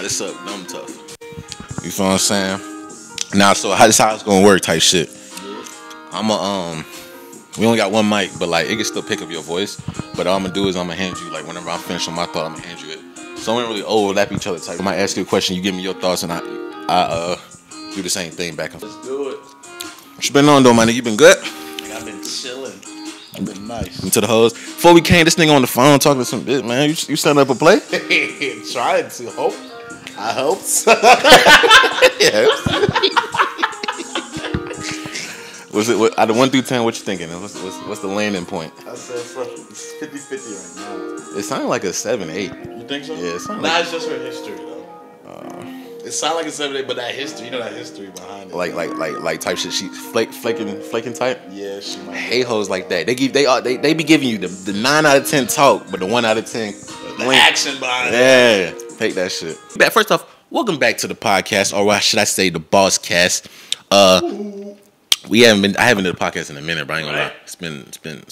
What's up, dumb tough? You feel what I'm saying? Now, so how this how it's gonna work type shit. I'm a we only got one mic, but like it can still pick up your voice. But all I'm gonna do is I'm gonna hand you like whenever I'm finished on my thought, I'm gonna hand you it. So we don't really overlap each other type. I might ask you a question, you give me your thoughts, and I do the same thing back and forth. Let's do it. What you been on though, my nigga? You been good? I've been chilling. I've been nice. Into the hoes. Before we came, this nigga on the phone talking to some bitch, man. You setting up a play? Trying to hope. I hope so. Yeah. Was it out of 1 through 10? What you thinking? What's the landing point? I said it's 50-50 right now. It sounded like a 7-8. You think so? Yeah, it sounded like... it's just her history though. It sounded like a 7-8, but that history, you know that history behind it. Like type shit. She flaking type. Yeah, she might. Hate hoes like that. They be giving you the 9 out of 10 talk, but the 1 out of 10 the action behind it. Yeah, take that shit. First off, welcome back to the podcast, or why should I say the Bosscast? I haven't did a podcast in a minute, but I ain't gonna lie. It's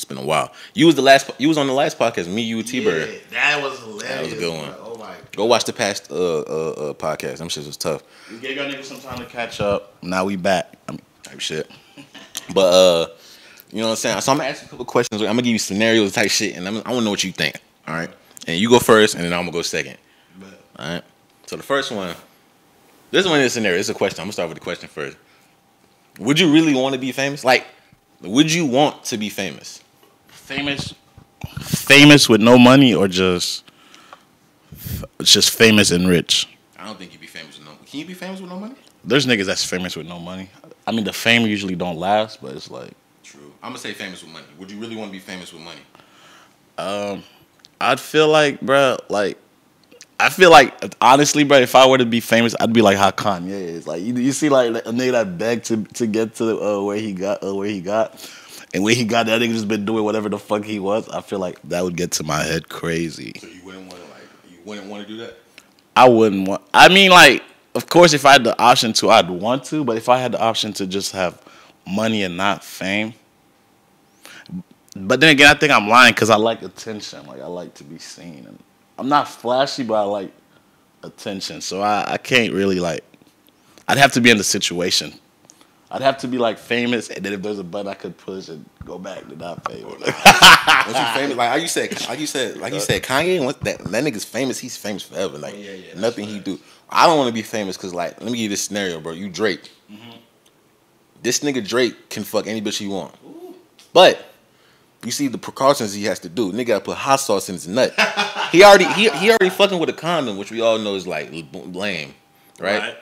been a while. You was on the last podcast, me, you, T-Bird. Yeah, that was hilarious. That was a good one. Oh my God. Go watch the past podcast. Them shits was tough. We gave y'all niggas some time to catch up. Now we back. Type shit. But you know what I'm saying? So I'm gonna ask you a couple questions. I'm gonna give you scenarios type shit, and I wanna know what you think. All right. And you go first, and then I'm gonna go second. All right. So the first one, this one is a scenario. It's a question. I'm gonna start with the question first. Would you really want to be famous? Like, would you want to be famous? Famous with no money, or just famous and rich? I don't think you'd be famous with no money. Can you be famous with no money? There's niggas that's famous with no money. I mean, the fame usually don't last, but it's like... True. I'm gonna say famous with money. Would you really want to be famous with money? I'd feel like, bro, honestly, bro, if I were to be famous, I'd be like how Kanye is. Like, you see, like a nigga that begged to get to where he got, and where he got, that nigga just been doing whatever the fuck he was. I feel like that would get to my head crazy. So you wouldn't want to do that? I wouldn't want. I mean, like, of course, if I had the option to, I'd want to. But if I had the option to just have money and not fame. But then again, I think I'm lying because I like attention. Like, I like to be seen. And I'm not flashy, but I like attention. So I can't really, like... I'd have to be in the situation. I'd have to be, like, famous, and then if there's a button I could push and go back to not famous. Once you famous, like you said, Kanye, once that nigga's famous, he's famous forever. Like, nothing he do. I don't want to be famous because, like, let me give you this scenario, bro. You Drake. Mm-hmm. This nigga Drake can fuck any bitch he want. Ooh. But... you see the precautions he has to do. Nigga gotta put hot sauce in his nut. he already fucking with a condom, which we all know is like lame, right?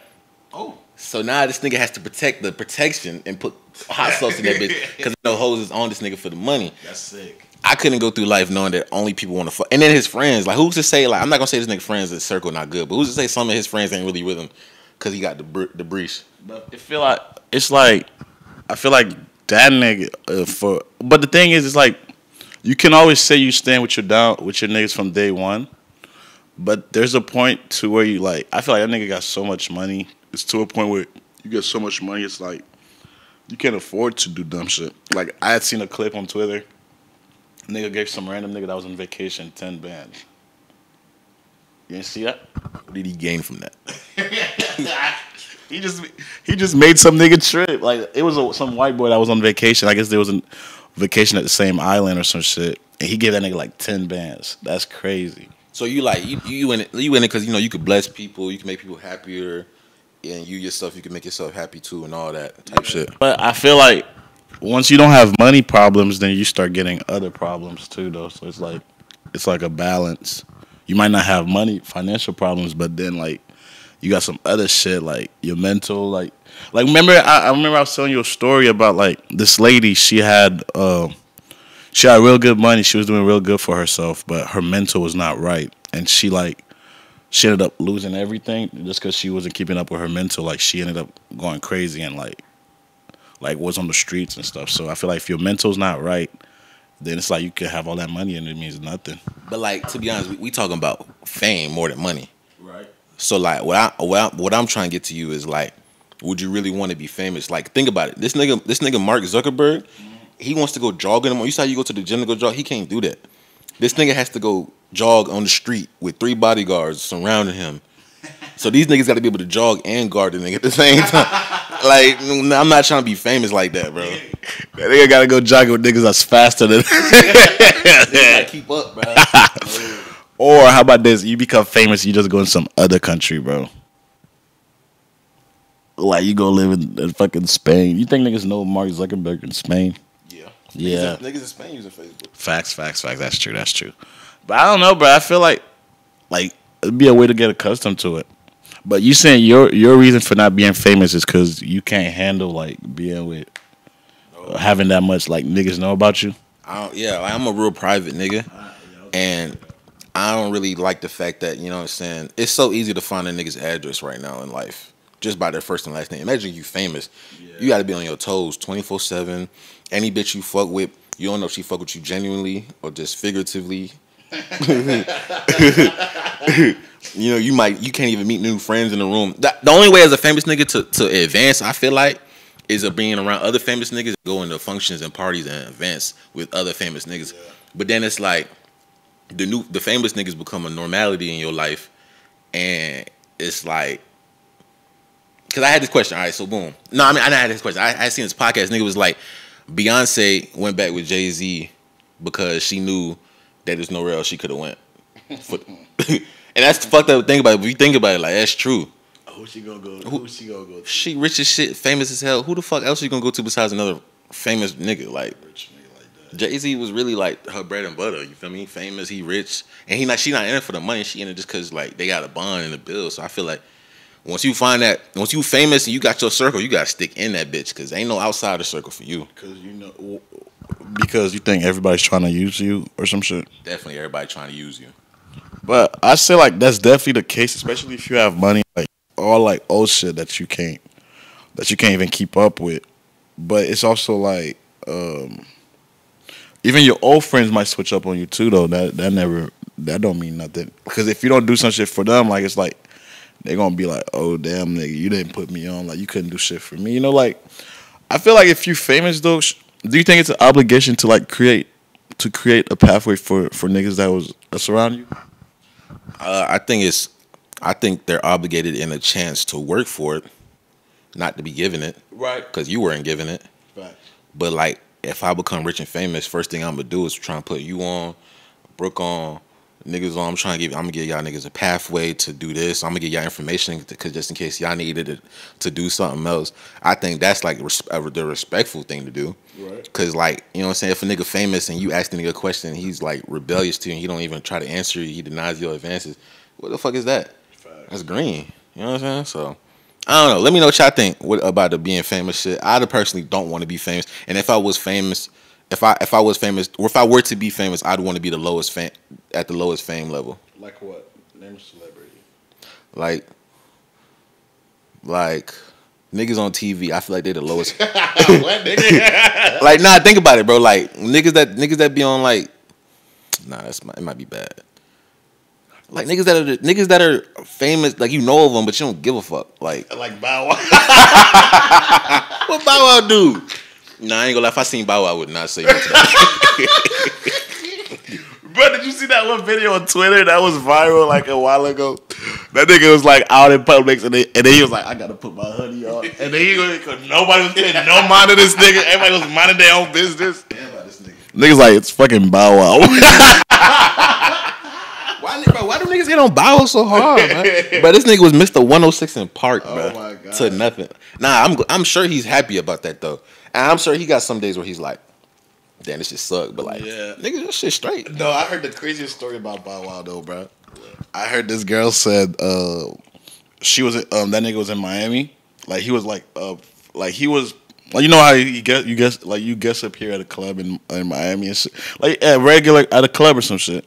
Oh. So now this nigga has to protect the protection and put hot sauce in that bitch because no hoes is on this nigga for the money. That's sick. I couldn't go through life knowing that only people want to fuck. And then his friends, like who's to say, like I'm not gonna say this nigga friends' circle not good, but who's to say some of his friends ain't really with him because he got the breach. But I feel like that nigga but the thing is, it's like you can always say you stand with your niggas from day one, but there's a point to where you like. I feel like that nigga got so much money. It's to a point where you get so much money, it's like you can't afford to do dumb shit. Like I had seen a clip on Twitter. A nigga gave some random nigga that was on vacation 10 bands. You didn't see that? What did he gain from that? He just made some nigga trip. Like it was some white boy that was on vacation. I guess there was a vacation at the same island or some shit, and he gave that nigga like 10 bands. That's crazy. So you like you in it because you know you could bless people, you can make people happier, and you yourself you can make yourself happy too, and all that type shit. But I feel like once you don't have money problems, then you start getting other problems too, though. So it's like a balance. You might not have financial problems, but then like. You got some other shit like your mental, like remember I remember I was telling you a story about like this lady. She had real good money. She was doing real good for herself, but her mental was not right, and she ended up losing everything just because she wasn't keeping up with her mental. Like she ended up going crazy and like was on the streets and stuff. So I feel like if your mental's not right, then it's like you could have all that money and it means nothing. But like to be honest, we talking about fame more than money. Right. So like what I'm trying to get to you is like, would you really want to be famous? Like think about it. This nigga Mark Zuckerberg, he wants to go jogging. You saw you go to the gym to go jog. He can't do that. This nigga has to go jog on the street with 3 bodyguards surrounding him So these niggas got to be able to jog and guard the nigga at the same time. Like, I'm not trying to be famous like that, bro. That nigga gotta go jogging with niggas that's faster than. Gotta keep up, bro. Or how about this? You become famous, you just go in some other country, bro. Like you go live in fucking Spain. You think niggas know Mark Zuckerberg in Spain? Yeah. Niggas in Spain using Facebook. Facts. That's true. But I don't know, bro. I feel like it'd be a way to get accustomed to it. But you saying your reason for not being famous is because you can't handle like being with having that much like niggas know about you. I'm a real private nigga, and I don't really like the fact that, you know what I'm saying, it's so easy to find a nigga's address right now in life just by their first and last name. Imagine you famous, you got to be on your toes 24/7. Any bitch you fuck with, you don't know if she fuck with you genuinely or just figuratively. You know, you can't even meet new friends in the room. The only way as a famous nigga to advance, I feel like, is being around other famous niggas, going to functions and parties and events with other famous niggas. Yeah. But then it's like the famous niggas become a normality in your life, and it's like, because I had this question. All right, so boom. No, I mean I had this question. I had seen this podcast. Nigga was like, Beyonce went back with Jay-Z because she knew that there's nowhere else she could have went. And that's the fucked up thing about it. But if you think about it, like, that's true. Who she gonna go to? She rich as shit, famous as hell. Who the fuck else she gonna go to besides another famous nigga? Like, rich nigga like that. Jay-Z was really like her bread and butter. You feel me? Famous, he rich, and she not in it for the money. She in it just cause like they got a bond and a bill. So I feel like once you famous and you got your circle, you gotta stick in that bitch, cause ain't no outsider circle for you. Because you think everybody's trying to use you or some shit. Definitely, everybody trying to use you. But I say like that's definitely the case, especially if you have money, like all like old shit that you can't even keep up with. But it's also like even your old friends might switch up on you too, though. That don't mean nothing, because if you don't do some shit for them, like it's like they're gonna be like, oh damn nigga, you didn't put me on, like you couldn't do shit for me, you know. Like I feel like if you famous though, do you think it's an obligation to like create a pathway for niggas that's around you? I think they're obligated in a chance to work for it, not to be given it. Right. Because you weren't given it. Right. But like, if I become rich and famous, first thing I'm gonna do is try and put you on, Brooke on, niggas on. I'm gonna give y'all niggas a pathway to do this. I'm gonna give y'all information because just in case y'all needed it to do something else. I think that's like the respectful thing to do. Right. Cause like, you know what I'm saying, if a nigga famous and you ask the nigga a question and he's like rebellious to you and he don't even try to answer you, he denies your advances, what the fuck is that? Facts. That's green. You know what I'm saying? So I don't know. Let me know what y'all think about the being famous shit. I personally don't want to be famous. And if I was famous, if I was famous, or if I were to be famous, I'd want to be the lowest at the lowest fame level. Like what? Name a celebrity. Like niggas on TV, I feel like they're the lowest. What nigga? Like, nah, think about it, bro. Like niggas that be on like, nah, it might be bad. Like niggas that are famous, like you know of them, but you don't give a fuck. Like Bow Wow. What Bow Wow do? Nah, I ain't gonna lie. If I seen Bow Wow, I would not say much to that. Bro, did you see that one video on Twitter that was viral like a while ago? That nigga was like out in public and then he was like, I gotta put my hoodie on. And then nobody was paying no mind to this nigga. Everybody was minding their own business. Damn about this nigga. Niggas like, it's fucking Bow Wow. Why do niggas get on Bow Wow so hard, man? But this nigga was Mr. 106 in Park, bro. Oh my God. To nothing. Nah, I'm sure he's happy about that though. And I'm sure he got some days where he's like, damn, this shit suck. But like, nigga, this shit straight. No, I heard the craziest story about Bow Wow though, bro. I heard this girl said she was that nigga was in Miami. Like he was like he was like, you know how you guess up here at a club in Miami and shit. Like at a club or some shit.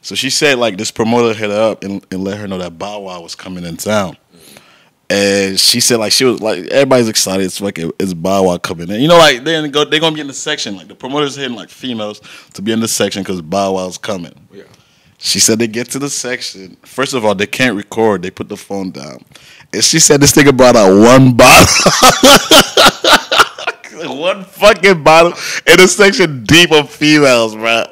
So she said like this promoter hit her up and let her know that Bow Wow was coming in town. And she said like she was like everybody's excited. It's Bow Wow coming in. You know, like they're gonna be in the section. Like the promoters hitting like females to be in the section because Bow Wow's coming. Yeah. She said they get to the section. First of all, they can't record. They put the phone down. And she said this nigga brought out one bottle. One fucking bottle in a section deep of females, bro.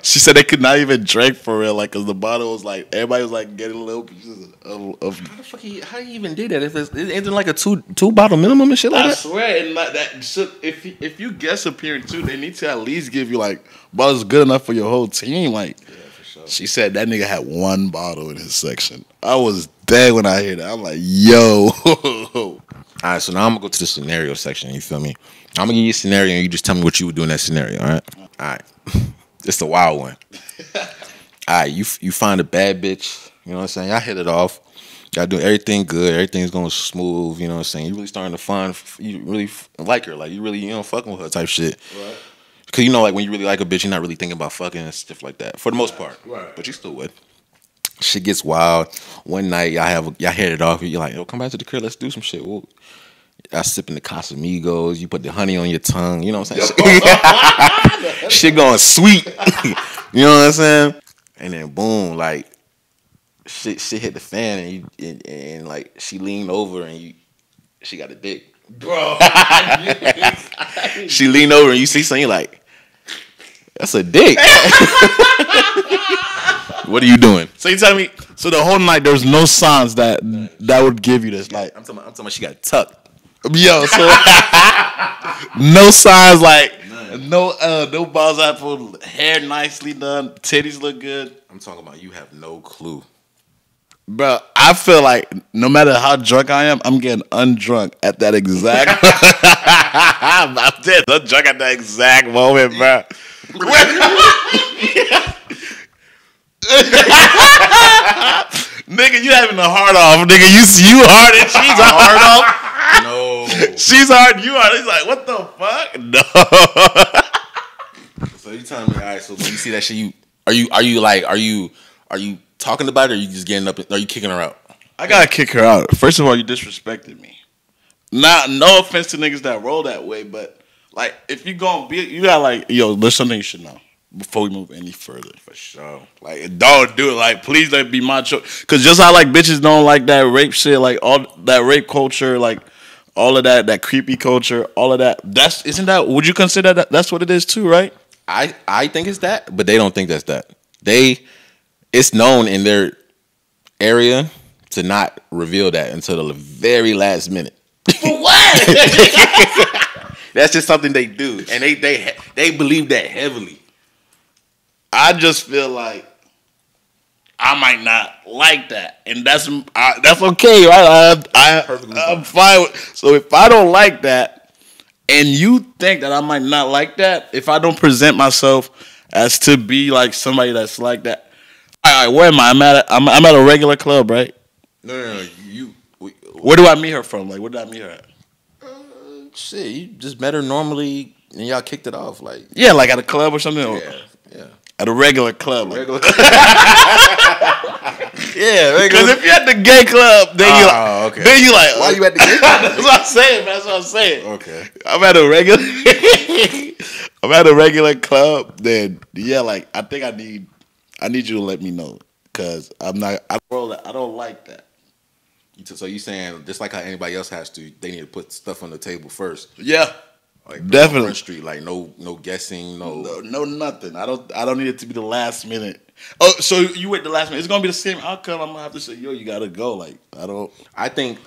She said they could not even drink for real, like, cause the bottle was like everybody was like getting little pieces of How the fuck how he even did that? If it's like a two bottle minimum and shit like that. I swear, and like that shit. If you guest appearing too, they need to at least give you like bottles good enough for your whole team. Like, yeah, for sure. She said that nigga had one bottle in his section. I was dead when I heard that. I'm like, yo. All right, so now I'm gonna go to the scenario section. You feel me? I'm gonna give you a scenario, and you just tell me what you would do in that scenario. All right. All right. It's a wild one. All right, you find a bad bitch. You know what I'm saying? Y'all hit it off. Y'all do everything good. Everything's going smooth. You know what I'm saying? You really starting to find, you really like her. Like, you really, fucking with her type shit. Right. Because, like, when you really like a bitch, you're not really thinking about fucking and stuff like that. For the most part. Right. But you still would. Shit gets wild. One night, y'all hit it off. You're like, yo, come back to the crib. Let's do some shit. Well, y'all sipping the Casamigos. You put the honey on your tongue. You know what I'm saying? Shit going sweet. You know what I'm saying? And then, boom, like, shit hit the fan, and like she leaned over and she got a dick, bro. She leaned over and you see something, you're like, that's a dick. What are you doing? So you tell me? So the whole night there was no signs that would give you this. Like, I'm talking about she got tucked. Yo, so no signs, like no balls apple, hair nicely done, titties look good. I'm talking about you have no clue. Bro, I feel like no matter how drunk I am, I'm getting undrunk at that exact. I'm dead. I'm drunk at that exact moment, bro. Nigga, you having a hard off, nigga. You hard and she's a hard off. No, she's hard. You hard. He's like, what the fuck? No. So you telling me? All right. So when you see that shit, are you talking about it, or are you just getting up? Are you kicking her out? I gotta kick her out. First of all, you disrespected me. No offense to niggas that roll that way, but like if you gonna be, you gotta like, yo, there's something you should know before we move any further. For sure. Like, don't do it. Like, please let it be my choice. Cause just how like bitches don't like that rape shit, like all that rape culture, like all of that creepy culture, all of that. Isn't that? Would you consider that? That's what it is too, right? I think it's that, but they don't think that's that. It's known in their area to not reveal that until the very last minute. For what? That's just something they do, and they believe that heavily. I just feel like I might not like that, and that's okay, right? I'm fine with. So if I don't like that, and you think that I might not like that, if I don't present myself as to be like somebody that's like that. All right, where am I? I'm at a regular club, right? No. Where do I meet her from? Like, where did I meet her at? Shit, you just met her normally, and y'all kicked it off, like. Yeah, like at a club or something. Yeah. At a regular club. Yeah, regular. Because if you're at the gay club, then okay. Then you like, why you at the gay club? That's what I'm saying. That's what I'm saying. Okay. I'm at a regular club. Then yeah, like I think I need you to let me know, because I don't like that. So you saying just like how anybody else has to, they need to put stuff on the table first. Yeah, like definitely. Front Street, like no guessing, no nothing. I don't need it to be the last minute. Oh, so you wait the last minute? It's gonna be the same outcome. I'm gonna have to say, yo, you gotta go. Like I don't. I think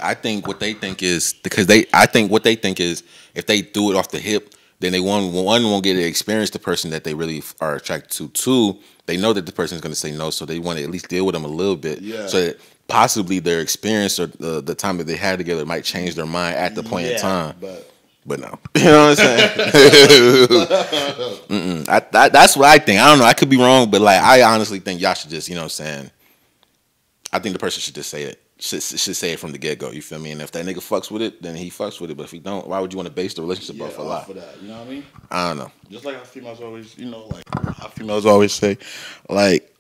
what they think is if they do it off the hip, then they won't get to experience the person that they really are attracted to. Two, they know that the person is going to say no, so they want to at least deal with them a little bit. Yeah. So that possibly their experience or the time that they had together might change their mind at the point in time. But no, you know what I'm saying? That's what I think. I don't know. I could be wrong, but like I honestly think y'all should just, you know what I'm saying? I think the person should just say it. Should say it from the get go. You feel me? And if that nigga fucks with it, then he fucks with it. But if he don't, why would you want to base the relationship off a lie? For that, you know what I mean? I don't know. Just like how females always say, like,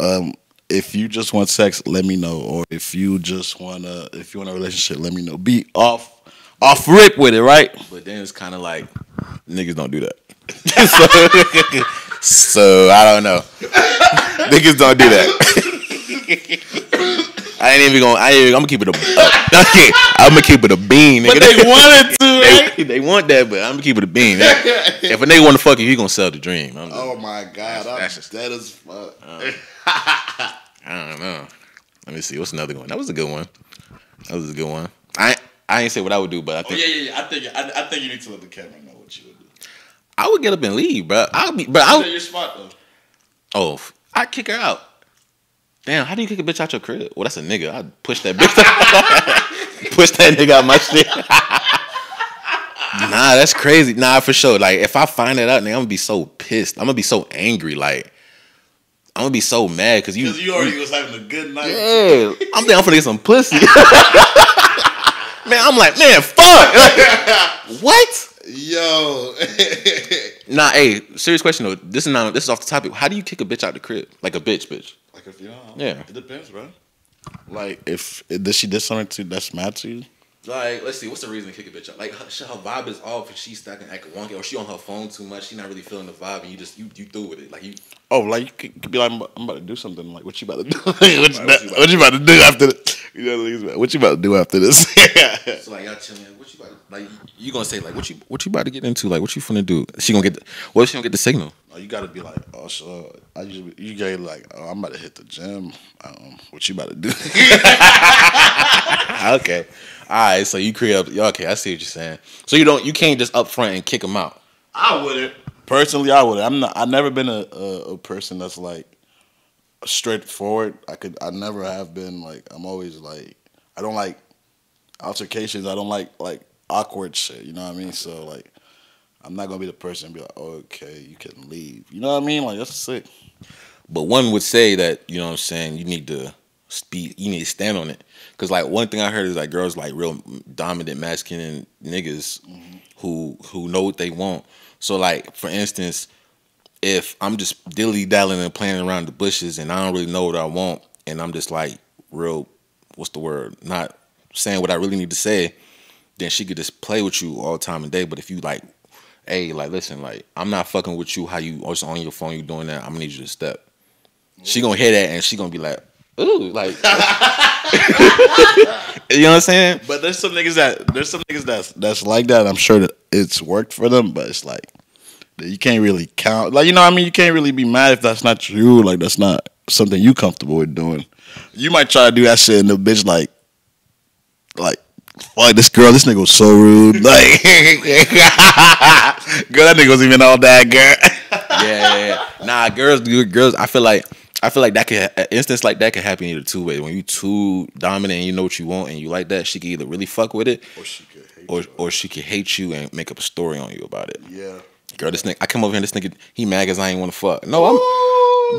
if you just want sex, let me know. Or if you want a relationship, let me know. Be off rip with it, right? But then it's kind of like niggas don't do that. so I don't know. Niggas don't do that. I'm gonna keep it I'm gonna keep it a bean, nigga. But they wanted to, right? They want that, but I'm gonna keep it a bean. If a nigga want to fuck you, he gonna sell the dream. Oh my god, that's just dead as fuck. I don't know. Let me see. What's another one? That was a good one. I ain't say what I would do, but I think. I think you need to let the camera know what you would do. I would get up and leave, bro. Your spot though. Oh, I'd kick her out. Damn, how do you kick a bitch out your crib? Well, that's a nigga. I'd push that bitch. Push that nigga out my shit. Nah, that's crazy. Nah, for sure. Like, if I find that out, nigga, I'm gonna be so pissed. I'm gonna be so angry. Like, I'm gonna be so mad because you already was having a good night. Yeah, I'm finna get some pussy. Man, I'm like, man, fuck. Like, what? Yo. Nah, hey, serious question though. This is off the topic. How do you kick a bitch out the crib? Like a bitch. Like if you know. Yeah. It depends, bro. Like if she did something that's mad to you. Like, let's see, what's the reason to kick a bitch out? Like, her vibe is off, and she's stuck and acting wonky, or she on her phone too much. She not really feeling the vibe, and you through with it. Like you. Oh, like you could be like, I'm about to do something. Like, what you about to do? what you about to do after this? You know, what you about to do after this? So like y'all chilling. What you about to, like you gonna say like what you about to get into? Like what you finna do? She gonna get what if she don't get the signal? Oh, you gotta be like, oh, so you gotta like, oh, I'm about to hit the gym. What you about to do? Okay. All right, so you create up. Okay, I see what you're saying. So you can't just up front and kick them out. I wouldn't. Personally, I wouldn't. I've never been a person that's like straightforward. I never have been. Like, I'm always like, I don't like altercations. I don't like awkward shit. You know what I mean? So like, I'm not gonna be the person to be like, oh, okay, you can leave. You know what I mean? Like, that's sick. But one would say that, you know what I'm saying, you need to stand on it. Because, like, one thing I heard is, like, girls, like, real dominant, masculine niggas who know what they want. So, like, for instance, if I'm just dilly-dallying and playing around the bushes and I don't really know what I want and I'm just, like, real, what's the word, not saying what I really need to say, then she could just play with you all the time and day. But if you, like, hey, like, listen, like, I'm not fucking with you, how you also on your phone, you doing that, I'm gonna need you to step. She gonna hear that and she gonna be like, ooh, like, you know what I'm saying? But there's some niggas that's like that. I'm sure that it's worked for them, but it's like you can't really count. Like, you know what I mean? You can't really be mad if that's not you. Like, that's not something you comfortable with doing. You might try to do that shit and the bitch like fuck this nigga was so rude. Like, girl, that nigga wasn't even all that, girl. Yeah. Nah, girls. I feel like that could an instance like that could happen either two ways. When you too dominant and you know what you want and you like that, she could either really fuck with it, or she could hate you and make up a story on you about it. Yeah. Girl, this nigga, I come over here and this nigga, he mad because I ain't want to fuck. No,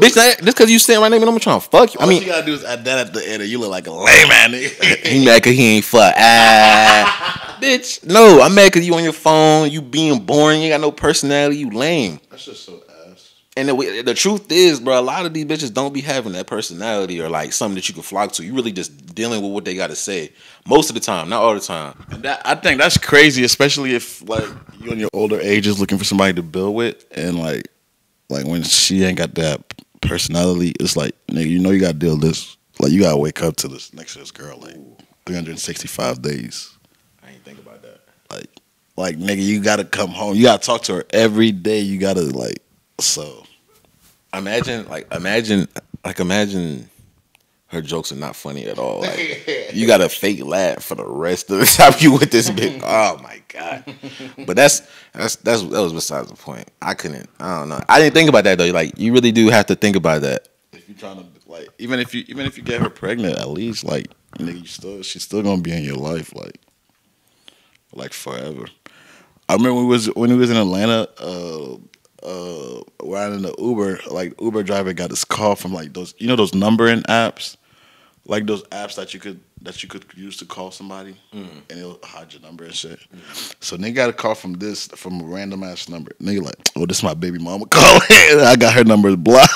bitch, just because you sitting right next to me, I'm trying to fuck you. All you gotta do is add that at the end and you look like a lame man, nigga. He mad because he ain't fuck. Bitch, no, I'm mad because you on your phone, you being boring, you ain't got no personality, you lame. That's just so ass. And the truth is, bro, a lot of these bitches don't be having that personality or like something that you can flock to. You really just dealing with what they got to say most of the time, not all the time. And I think that's crazy, especially if like you in your older ages looking for somebody to build with, and like when she ain't got that personality, it's like, nigga, you know you gotta deal with this. Like, you gotta wake up to this next to this girl like 365 days. I ain't think about that. Like nigga, you gotta come home. You gotta talk to her every day. You gotta like so. Imagine her jokes are not funny at all. Like, you got a fake laugh for the rest of the time you with this bitch. Oh my god! But that was besides the point. I don't know. I didn't think about that though. Like, you really do have to think about that. If you're trying to like, even if you get her pregnant, at least like, nigga, she's still gonna be in your life like forever. I remember when we was in Atlanta. Riding in the Uber, like Uber driver got this call from like those, you know, those numbering apps, like those apps that you could use to call somebody, and it'll hide your number and shit. So they got a call from a random ass number. Nigga like, oh, this is my baby mama calling. I got her number blocked.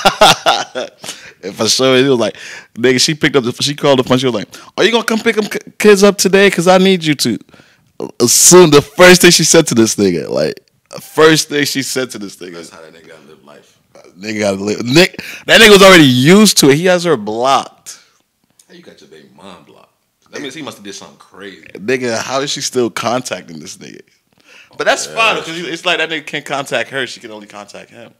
If I show it, was like, nigga, she called the phone. She was like, are you gonna come pick them kids up today? Cause I need you to. Soon, the first thing she said to this nigga, that's how that nigga gotta live life. Nigga gotta live. That nigga was already used to it. He has her blocked. How you got your baby mama That means he must have did something crazy. Nigga, how is she still contacting this nigga? But that's fine because it's like that nigga can't contact her. She can only contact him.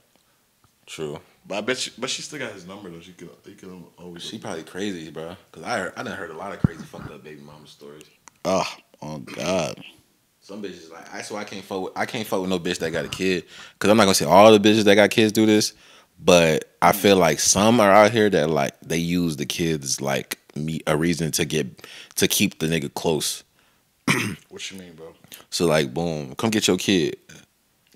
True. But I bet she still got his number though. He can always. She probably crazy, bro. Cause I done heard a lot of crazy fucked up baby mama stories. Oh God. Some bitches like I can't fuck with no bitch that got a kid. Cause I'm not gonna say all the bitches that got kids do this, but I feel like some are out here that like they use the kids like a reason to keep the nigga close. What you mean, bro? So like, boom, come get your kid.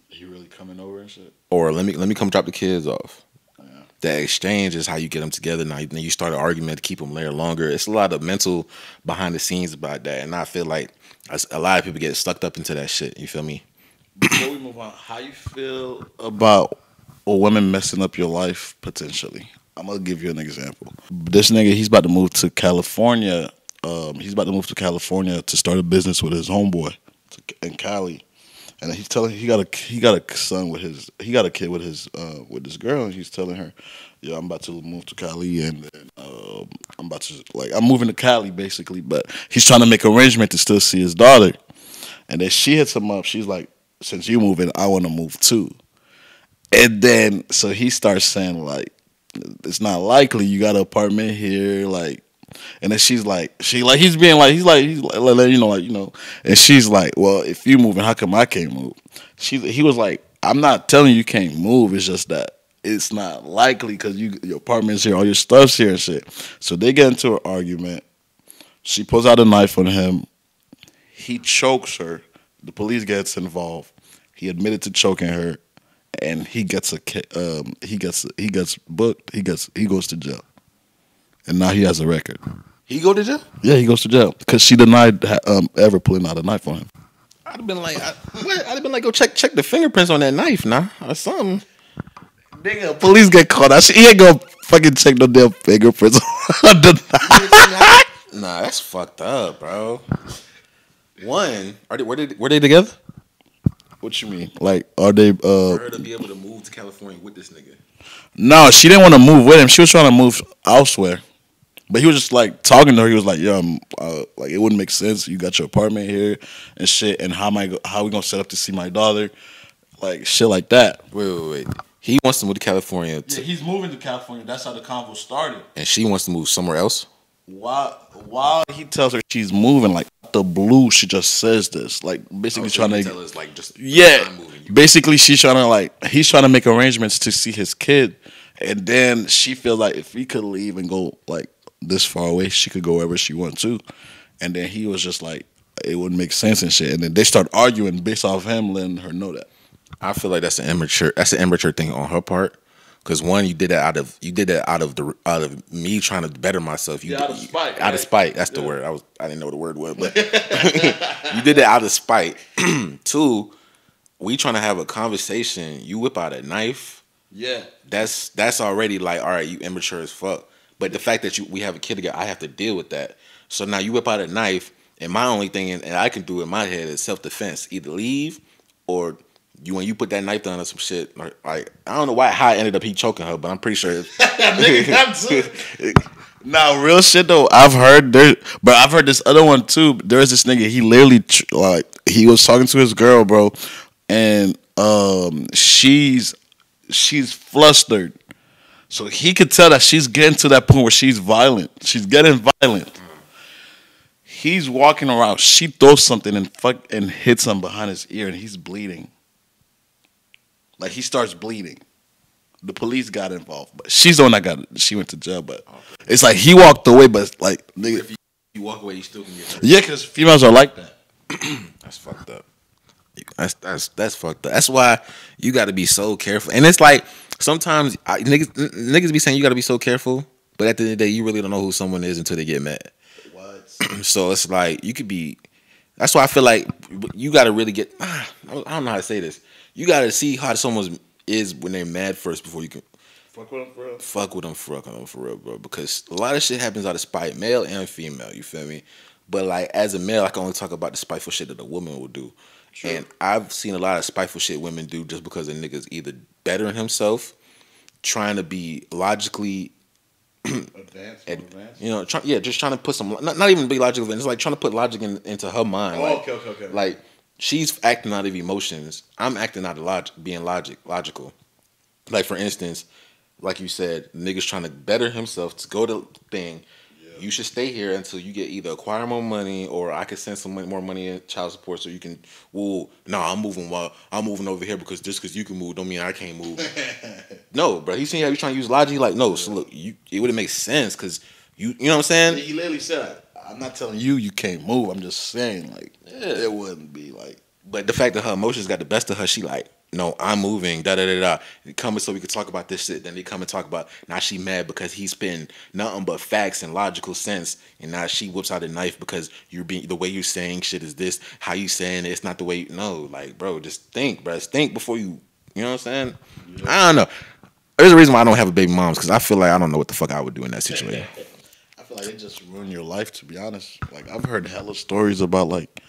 He really coming over and shit. Or let me come drop the kids off. Yeah. That exchange is how you get them together. Now then you start an argument to keep them there longer. It's a lot of mental behind the scenes about that, and I feel like a lot of people get sucked up into that shit. You feel me? Before we move on, how you feel about a woman messing up your life potentially? I'm gonna give you an example. This nigga, he's about to move to California. He's about to move to California to start a business with his homeboy in Cali, and he's telling he got a son with his kid with this girl, and he's telling her, "Yo, I'm about to move to Cali, and I'm moving to Cali basically, but he's trying to make arrangement to still see his daughter." And then she hits him up. She's like, "Since you moving, I want to move too." And then so he starts saying like, "It's not likely. You got an apartment here, like." And then he's like, and she's like, "Well, if you moving, how come I can't move?" He was like, "I'm not telling you can't move. It's just that it's not likely because your apartment's here, all your stuff's here and shit." So they get into an argument. She pulls out a knife on him. He chokes her. The police gets involved. He admitted to choking her, and he gets booked. He goes to jail. And now he has a record. He go to jail? Yeah, he goes to jail because she denied ever pulling out a knife on him. I'd have been like, go check the fingerprints on that knife, nah, or something. Nigga, police get caught out. He ain't gonna fucking check no damn fingerprints on the knife. Nah, that's fucked up, bro. One, were they together? What you mean? Like, are they? For her to be able to move to California with this nigga. No, she didn't want to move with him. She was trying to move elsewhere. But he was just like talking to her. He was like, "Yo, like it wouldn't make sense. You got your apartment here and shit. And how we gonna set up to see my daughter? Like shit like that." Wait. He wants to move to California. Yeah, he's moving to California. That's how the convo started. And she wants to move somewhere else. While he tells her she's moving, like the blue, she just says this, like basically trying to tell us like just basically he's trying to make arrangements to see his kid, and then she feels like if he could leave and go like this far away, she could go wherever she wants to, and then he was just like it wouldn't make sense and shit, and then they start arguing based off him letting her know that. I feel like that's an immature thing on her part. Because one, you did that out of me trying to better myself. Out of spite. Out of spite. That's the word. I didn't know what the word was, but you did that out of spite. Two, we trying to have a conversation. You whip out a knife. Yeah. That's already like, all right, you immature as fuck. But the fact that we have a kid together, I have to deal with that. So now you whip out a knife, and my only thing, and I can do in my head is self-defense. Either leave or when you put that knife down or some shit, like I don't know how it ended up he choking her, but I'm pretty sure. Now, real shit though, I've heard this other one too. There's this nigga. He literally he was talking to his girl, bro, and she's flustered, so he could tell that she's getting to that point where she's violent. She's getting violent. He's walking around. She throws something and hits him behind his ear, and he's bleeding. Like he starts bleeding. The police got involved, but she's the one that she went to jail. But it's like he walked away, but like nigga, if you walk away, you still can get hurt. Yeah, because females are like that. That's fucked up. That's fucked up. That's why you got to be so careful. And it's like sometimes niggas be saying you got to be so careful, but at the end of the day, you really don't know who someone is until they get mad. What? So it's like you could be. That's why I feel like you got to really get. I don't know how to say this. You got to see how someone is when they're mad first before you can fuck with them for real. Fuck with them for real, bro. Because a lot of shit happens out of spite, male and female. You feel me? But like as a male, I can only talk about the spiteful shit that a woman will do. True. And I've seen a lot of spiteful shit women do just because a nigga's either bettering himself, trying to be logically advance. You know, just trying to put some, not even be logical. It's like trying to put logic into her mind. Oh, like, okay. Like she's acting out of emotions. I'm acting out of being logical. Like for instance, like you said, niggas trying to better himself to go to thing. Yeah. You should stay here until you get either acquire more money or I could send some more money in child support so you can. Well, I'm moving over here because just because you can move don't mean I can't move. No, bro. He's saying how you trying to use logic. Like no, so look, it wouldn't make sense because you know what I'm saying. He literally said, "I'm not telling you can't move. I'm just saying like it wouldn't be like." But the fact that her emotions got the best of her, she like, no, I'm moving, da da da da. Coming so we could talk about this shit. Then they come and talk about now she mad because he's spitting nothing but facts and logical sense, and now she whips out a knife because the way you're saying shit is this, how you saying it, it's not the way like, bro, just think, bro, think before you know what I'm saying. Yeah. I don't know. There's a reason why I don't have a baby moms because I feel like I don't know what the fuck I would do in that situation. I feel like it just ruin your life, to be honest. Like I've heard hella stories about like.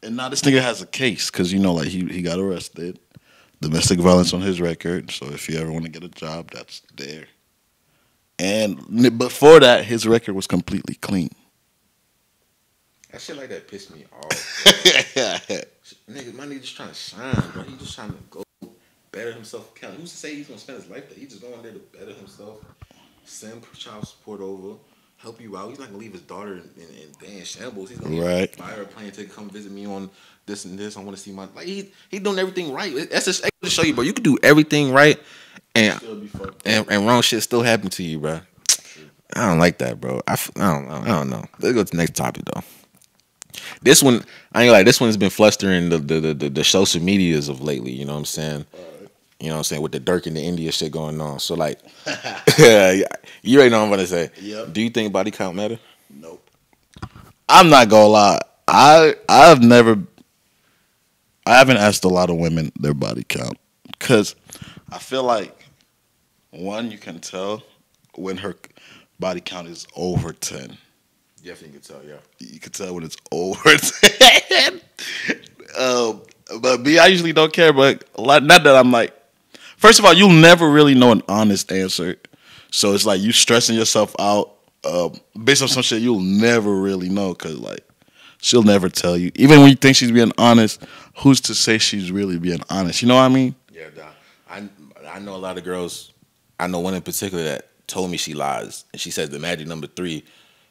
And now this nigga has a case because like he got arrested, domestic violence on his record. So if you ever want to get a job, that's there. And before that, his record was completely clean. That shit like that pissed me off. Nigga, my nigga just trying to shine, bro. He just trying to go better himself. Who's to say he's gonna spend his life there? He just going there to better himself, send child support over. Help you out. He's not gonna leave his daughter in shambles. He's gonna buy her a plane ticket, come visit me on this and this. I want to see my he doing everything right. That's just to show you, bro. You can do everything right, and wrong shit still happen to you, bro. I don't like that, bro. I don't know. Let's go to the next topic though. This one, I ain't gonna lie. This one has been flustering the social medias of lately. You know what I'm saying? You know what I'm saying? With the Dirk and the India shit going on. So, like, you already know what I'm going to say. Yep. Do you think body count matter? Nope. I'm not going to lie. I haven't asked a lot of women their body count. Because I feel like, one, you can tell when her body count is over 10. Definitely can tell, yeah. You can tell when it's over 10. But me, I usually don't care. But not that I'm like, first of all, you'll never really know an honest answer. So it's like you stressing yourself out based on some shit you'll never really know because, like, she'll never tell you. Even when you think she's being honest, who's to say she's really being honest? You know what I mean? Yeah, I know a lot of girls. I know one in particular that told me she lies. And she says the magic number 3.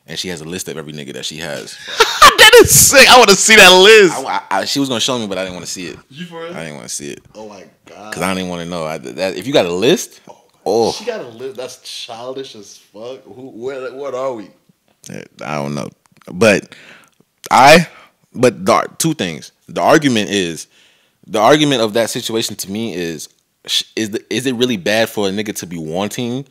And she has a list of every nigga that she has. That is sick. I want to see that list. She was going to show me, but I didn't want to see it. You for real? I didn't want to see it. Oh, my God. Because I didn't want to know. If you got a list, She got a list. That's childish as fuck. What are we? I don't know. But two things. The argument of that situation to me is it really bad for a nigga to be wanting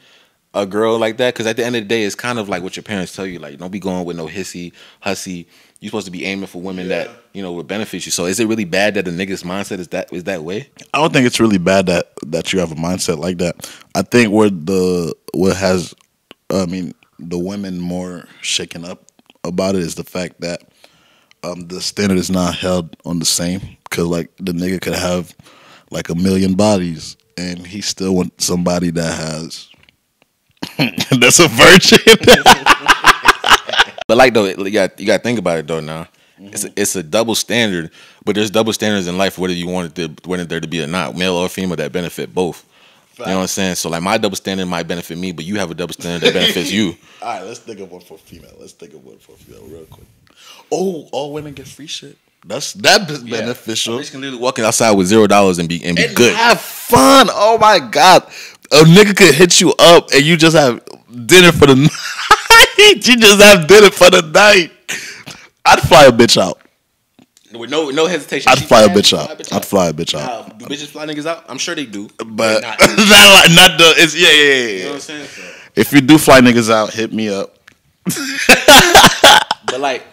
a girl like that? Because at the end of the day, it's kind of like what your parents tell you. Like, don't be going with no hussy. You're supposed to be aiming for women that would benefit you. So is it really bad that the nigga's mindset is that way? I don't think it's really bad that you have a mindset like that. I think the women more shaken up about it is the fact that the standard is not held on the same. Because like the nigga could have like 1 million bodies and he still wants somebody that has that's a virgin. But like though, you got to think about it though. Now it's a double standard, but there's double standards in life whether you want there to be or not, male or female, that benefit both. Fact. You know what I'm saying? So like my double standard might benefit me, but you have a double standard that benefits you. All right, let's think of one for female. Real quick. Oh, all women get free shit. That's beneficial. Bitch can literally walk outside with $0 and be good. Have fun. Oh my God. A nigga could hit you up and you just have dinner for the night. You just have dinner for the night. I'd fly a bitch out. With no hesitation. I'd fly a bitch out. Do bitches fly niggas out? I'm sure they do. But not the it's yeah. You know what I'm saying? So. If you do fly niggas out, hit me up. But like,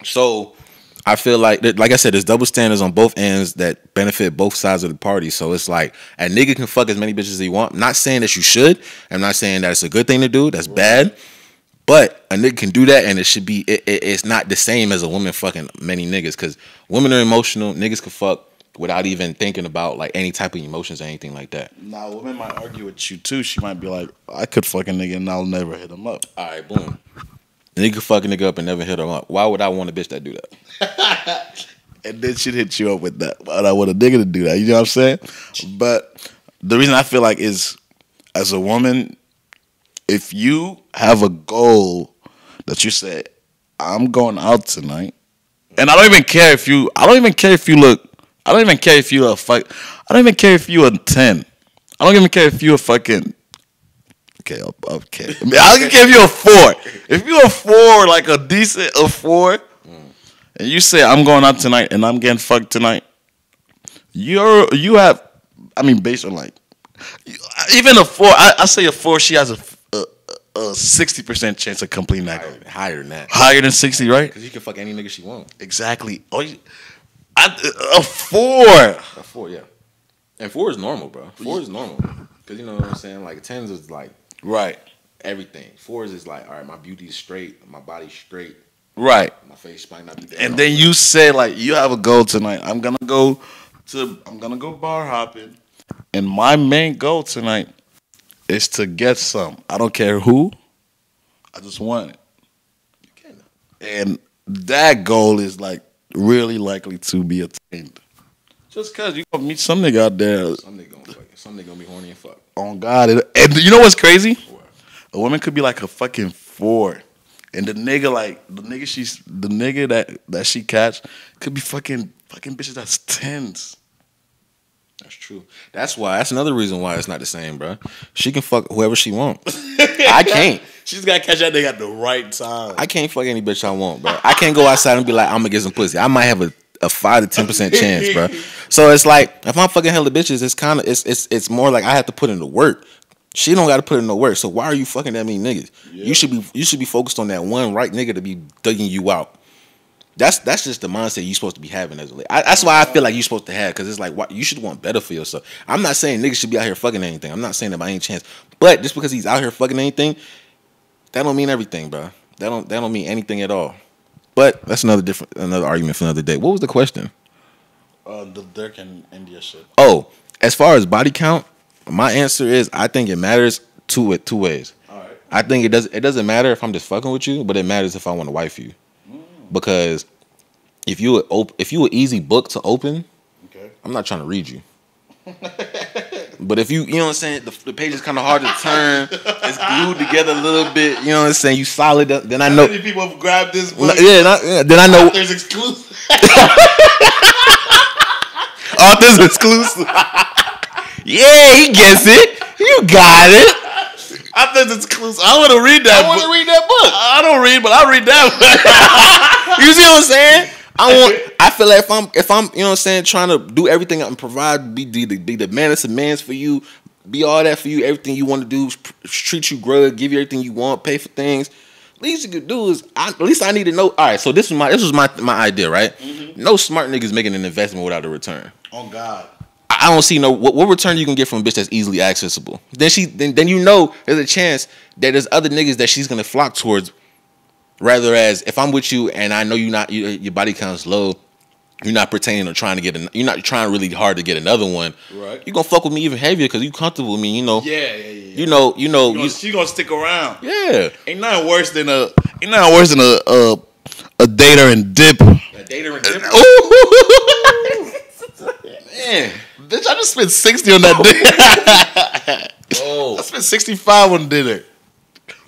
so I feel like I said, there's double standards on both ends that benefit both sides of the party. So it's like a nigga can fuck as many bitches as he want. I'm not saying that you should. I'm not saying that it's a good thing to do. That's bad. But a nigga can do that, and it should be. It's not the same as a woman fucking many niggas, because women are emotional. Niggas can fuck. without even thinking about like any type of emotions or anything like that. Now, a woman might argue with you too. She might be like, I could fuck a nigga and I'll never hit him up. All right, boom. The nigga fuck a nigga up and never hit him up. Why would I want a bitch that do that? And then she'd hit you up with that. Why would I want a nigga to do that? You know what I'm saying? But the reason I feel like is, as a woman, if you have a goal that you say, I'm going out tonight, and I don't even care if you look, I don't even care if you a fuck, I don't even care if you a 10. I don't even care if you a fucking, okay, okay. I mean, I don't care if you a 4. If you a 4, like a decent a 4, and you say I'm going out tonight and I'm getting fucked tonight, you have, I mean, based on like, even a 4, I say a 4, she has a 60% chance of completing that goal. Higher than that. Higher than 60, right? Because you can fuck any nigga she want. Exactly. Oh, a 4. A 4, yeah. And 4 is normal, bro. 4 is normal. Because you know what I'm saying? Like 10s is like right. Everything. 4s is like, all right, my beauty is straight, my body's straight. Right. My face might not be there. And then you say like, you have a goal tonight. I'm gonna go bar hopping, and my main goal tonight is to get some. I don't care who. I just want it. You can. And that goal is like really likely to be attained. Just cause you gonna meet some nigga out there. Some nigga gonna fuck. Some nigga gonna be horny and fuck. On God. And you know what's crazy? What? A woman could be like a fucking 4. And the nigga that she catch could be fucking bitches that's 10s. That's true. That's another reason why it's not the same, bro. She can fuck whoever she wants. I can't. She's got to catch that nigga at the right time. I can't fuck any bitch I want, bro. I can't go outside and be like, I'm gonna get some pussy. I might have a 5 to 10% chance, bro. So it's like, if I'm fucking hella bitches, it's more like I have to put in the work. She don't got to put in no work. So why are you fucking that many niggas? Yeah. You should be focused on that one right nigga to be digging you out. That's just the mindset you're supposed to be having as a lady. That's why I feel like you're supposed to have, because it's like, you should want better for yourself. I'm not saying niggas should be out here fucking anything. I'm not saying that by any chance. But just because he's out here fucking anything, that don't mean everything, bro. That don't mean anything at all. But that's another argument for another day. What was the question? The Dirk and India shit. Oh, as far as body count, my answer is I think it matters two ways. All right. I think it doesn't matter if I'm just fucking with you, but it matters if I want to wife you. Because if you an easy book to open, okay, I'm not trying to read you. But if you know what I'm saying, the page is kind of hard to turn. It's glued together a little bit. You know what I'm saying? You solid. Then I know. How many people have grabbed this book? Yeah. Then I know. There's exclusive. Author's exclusive. Yeah, he gets it. You got it. I think it's exclusive. I want to read that. I want to read that book. I don't read, but I'll read that book. You see what I'm saying? I feel like if I'm, you know what I'm saying, trying to do everything and provide, be the man that's a man's for you, be all that for you, everything you want to do, treat you good, give you everything you want, pay for things. Least you could do is, at least I need to know. All right, so this was my idea, right? Mm-hmm. No smart niggas making an investment without a return. Oh God. I don't see what return you can get from a bitch that's easily accessible. Then you know there's a chance that there's other niggas that she's gonna flock towards. Rather as if I'm with you and I know your body count's low, you're not pretending or trying to you're not trying really hard to get another one. Right. You gonna fuck with me even heavier because you comfortable with me. You know. Yeah. You know. She gonna stick around. Yeah. Ain't nothing worse than a dater and dip. A dater and dip. Man, bitch, I just spent 60 on that dinner. Oh, I spent 65 on dinner.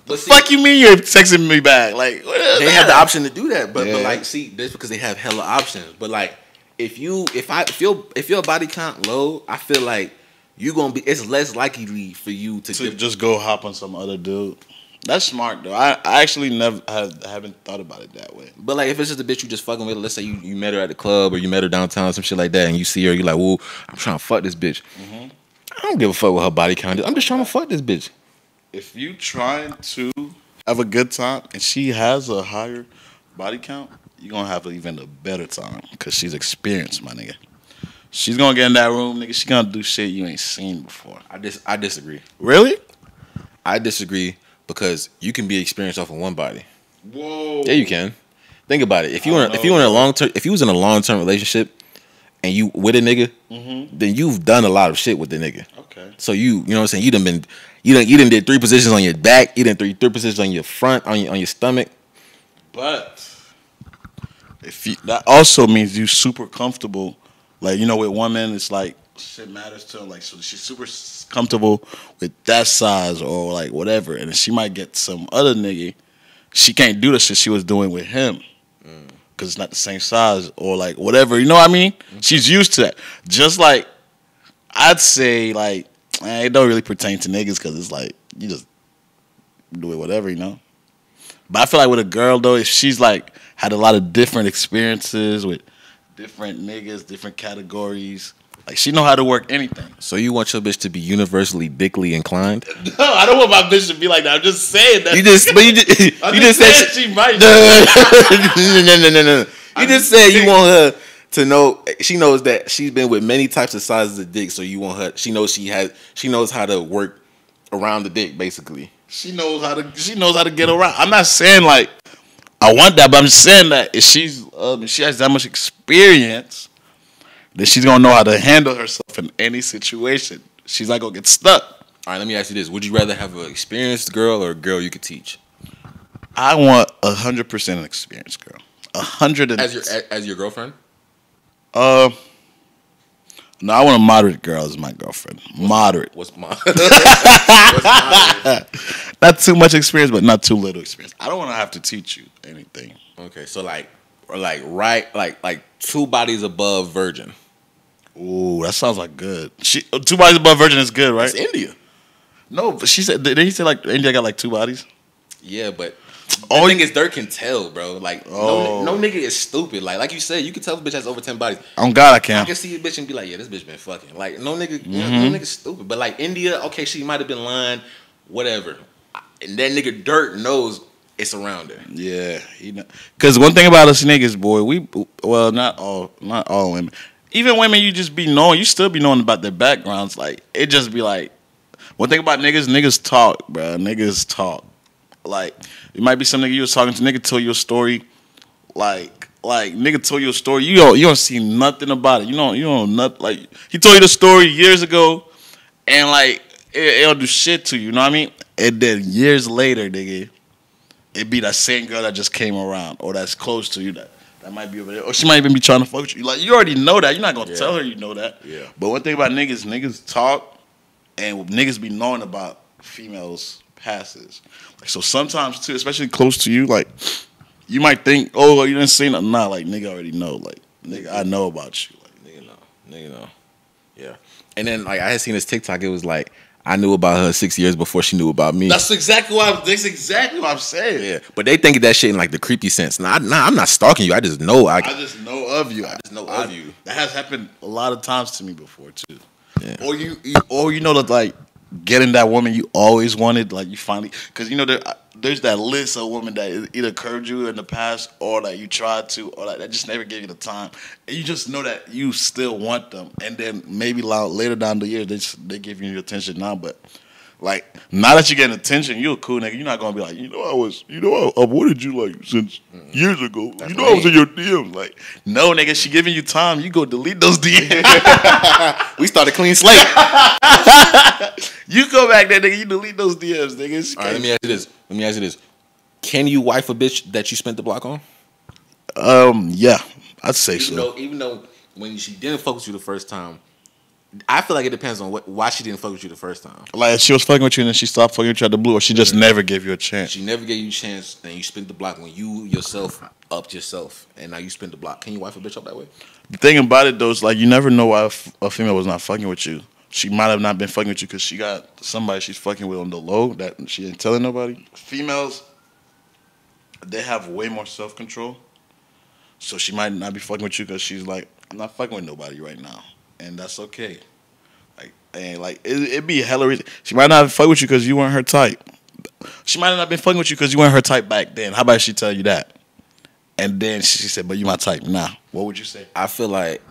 But fuck you mean you're texting me back? Like they have the option to do that, but like, see, that's because they have hella options. But like, if your body count low, I feel like it's less likely for you to just go hop on some other dude. That's smart though. I actually haven't thought about it that way. But like, if it's just a bitch you just fucking with, let's say you met her at the club or you met her downtown, some shit like that, and you see her, you're like, "Whoa, I'm trying to fuck this bitch." Mm-hmm. I don't give a fuck what her body count is. I'm just trying to fuck this bitch. If you trying to have a good time and she has a higher body count, you're gonna have even a better time because she's experienced, my nigga. She's gonna get in that room, nigga. She gonna do shit you ain't seen before. I disagree. Really? I disagree. Because you can be experienced off of one body. Whoa. Yeah, you can. Think about it. If you was in a long term relationship, and you with a nigga, then you've done a lot of shit with the nigga. Okay. So you know what I'm saying? You done did 3 positions on your back. You done three positions on your front, on your stomach. But that also means you super comfortable. Like, you know, with women, it's like shit matters to her. Like, so she's super comfortable with that size or like whatever, and she might get some other nigga. She can't do the shit she was doing with him because it's not the same size or like whatever. You know what I mean? She's used to that. Just like I'd say, like it don't really pertain to niggas because it's like you just do it whatever, you know. But I feel like with a girl though, if she's like had a lot of different experiences with different niggas, different categories. Like, she know how to work anything. So you want your bitch to be universally dickly inclined? No, I don't want my bitch to be like that. I'm just saying that. You just said she might. No. You just said you want her to know. She knows that she's been with many types of sizes of dick. So you want her. She knows how to work around the dick. Basically, she knows how to get around. I'm not saying like I want that, but I'm just saying that if she has that much experience, then she's gonna know how to handle herself in any situation. She's not gonna get stuck. All right, let me ask you this: would you rather have an experienced girl or a girl you could teach? I want 100% an experienced girl. 100 as your girlfriend. No, I want a moderate girl as my girlfriend. Moderate. What's moderate? What's moderate? Not too much experience, but not too little experience. I don't want to have to teach you anything. Okay, so like 2 bodies above virgin. Ooh, that sounds like good. 2 bodies above virgin is good, right? It's India. No, but she said, did he say like India got like 2 bodies? Yeah, but the thing is, Dirk can tell, bro. Like, no nigga is stupid. Like you said, you can tell the bitch has over 10 bodies. On God, I can. I can see a bitch and be like, yeah, this bitch been fucking. Like, no nigga, no nigga stupid. But like India, okay, she might have been lying, whatever. And that nigga Dirk knows it's around her. Yeah, because one thing about us niggas, boy, not all women. Even women, you still be knowing about their backgrounds. Like, it just be like, one thing about niggas talk, bro. Niggas talk. Like, it might be some nigga you was talking to, nigga told you a story. Like nigga told you a story. You don't see nothing about it. You know nothing. Like, he told you the story years ago, and like, it don't do shit to you. You know what I mean? And then years later, nigga, it be that same girl that just came around or that's close to you that might be over there. Or she might even be trying to fuck with you. Like, you already know that. You're not going to tell her you know that. Yeah. But one thing about niggas talk, and niggas be knowing about females' passes. Like, so sometimes, too, especially close to you, like, you might think, oh, you didn't say nothing. Nah, like, nigga already know. Like, nigga, I know about you. Like, Nigga know. Yeah. And then, like, I had seen this TikTok. It was like, I knew about her 6 years before she knew about me. That's exactly what I'm saying. Yeah, but they think of that shit in like the creepy sense. Nah, I'm not stalking you. I just know. I just know of you. I just know of you. That has happened a lot of times to me before too. Yeah. Or you know that like getting that woman you always wanted, like you finally, because you know there's that list of women that either curved you in the past or that you tried to or like that just never gave you the time, and you just know that you still want them, and then maybe later down the years they give you your attention now, but like now that you're getting attention, you're a cool nigga. You're not gonna be like, I avoided you like since years ago. That's I was in your DMs. Like, no nigga, she giving you time. You go delete those DMs. We start a clean slate. You go back there, nigga. You delete those DMs, nigga. All right, let me ask you this. Can you wife a bitch that you spent the block on? Yeah, I'd say so. Even though when she didn't fuck with you the first time, I feel like it depends on why she didn't fuck with you the first time. Like, she was fucking with you and then she stopped fucking with you out the blue, or she just never gave you a chance. She never gave you a chance, and you spent the block when you yourself upped yourself, and now you spent the block. Can you wife a bitch up that way? The thing about it, though, is like you never know why a female was not fucking with you. She might have not been fucking with you because she got somebody she's fucking with on the low that she ain't telling nobody. Females, they have way more self-control. So she might not be fucking with you because she's like, I'm not fucking with nobody right now. And that's okay. It'd be hella reason. She might not fuck with you because you weren't her type. She might not have been fucking with you because you weren't her type back then. How about she tell you that? And then she said, but you my type now. What would you say? I feel like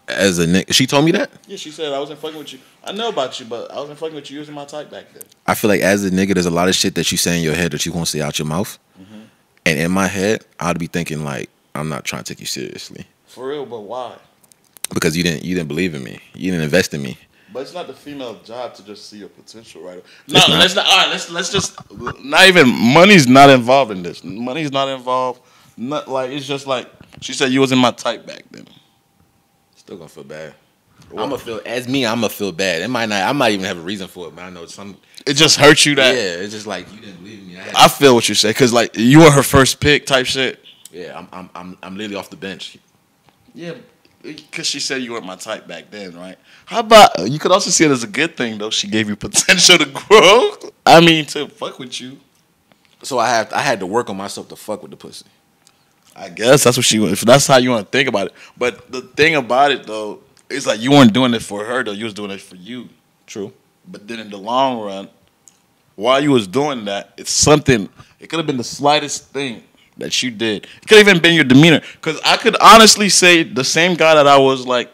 as a nigga, she told me that? Yeah, she said I wasn't fucking with you. I know about you, but I wasn't fucking with you. You wasn't my type back then. I feel like as a nigga, there's a lot of shit that you say in your head that you won't say out your mouth. Mm-hmm. And in my head, I'd be thinking like, I'm not trying to take you seriously. For real, but why? Because you didn't believe in me. You didn't invest in me. But it's not the female job to just see your potential, right? No, let's not. All right, let's just not even. Money's not involved in this. Money's not involved. Not like it's just like she said. You wasn't my type back then. Still gonna feel bad. What? I'm gonna feel bad. It might not. I might even have a reason for it, but I know some. It just hurts you that. Yeah, it's just like you didn't believe in me. I feel what you say because like you were her first pick type shit. Yeah, I'm literally off the bench. Yeah. Because she said you weren't my type back then, right? How about you could also see it as a good thing though. She gave you potential to grow. I mean, to fuck with you. So I had to work on myself to fuck with the pussy. I guess that's what she. If that's how you want to think about it. But the thing about it though, is like you weren't doing it for her though. You was doing it for you. True. But then in the long run, while you was doing that, it's something. It could have been the slightest thing that you did. It could have even been your demeanor. Because I could honestly say the same guy that I was like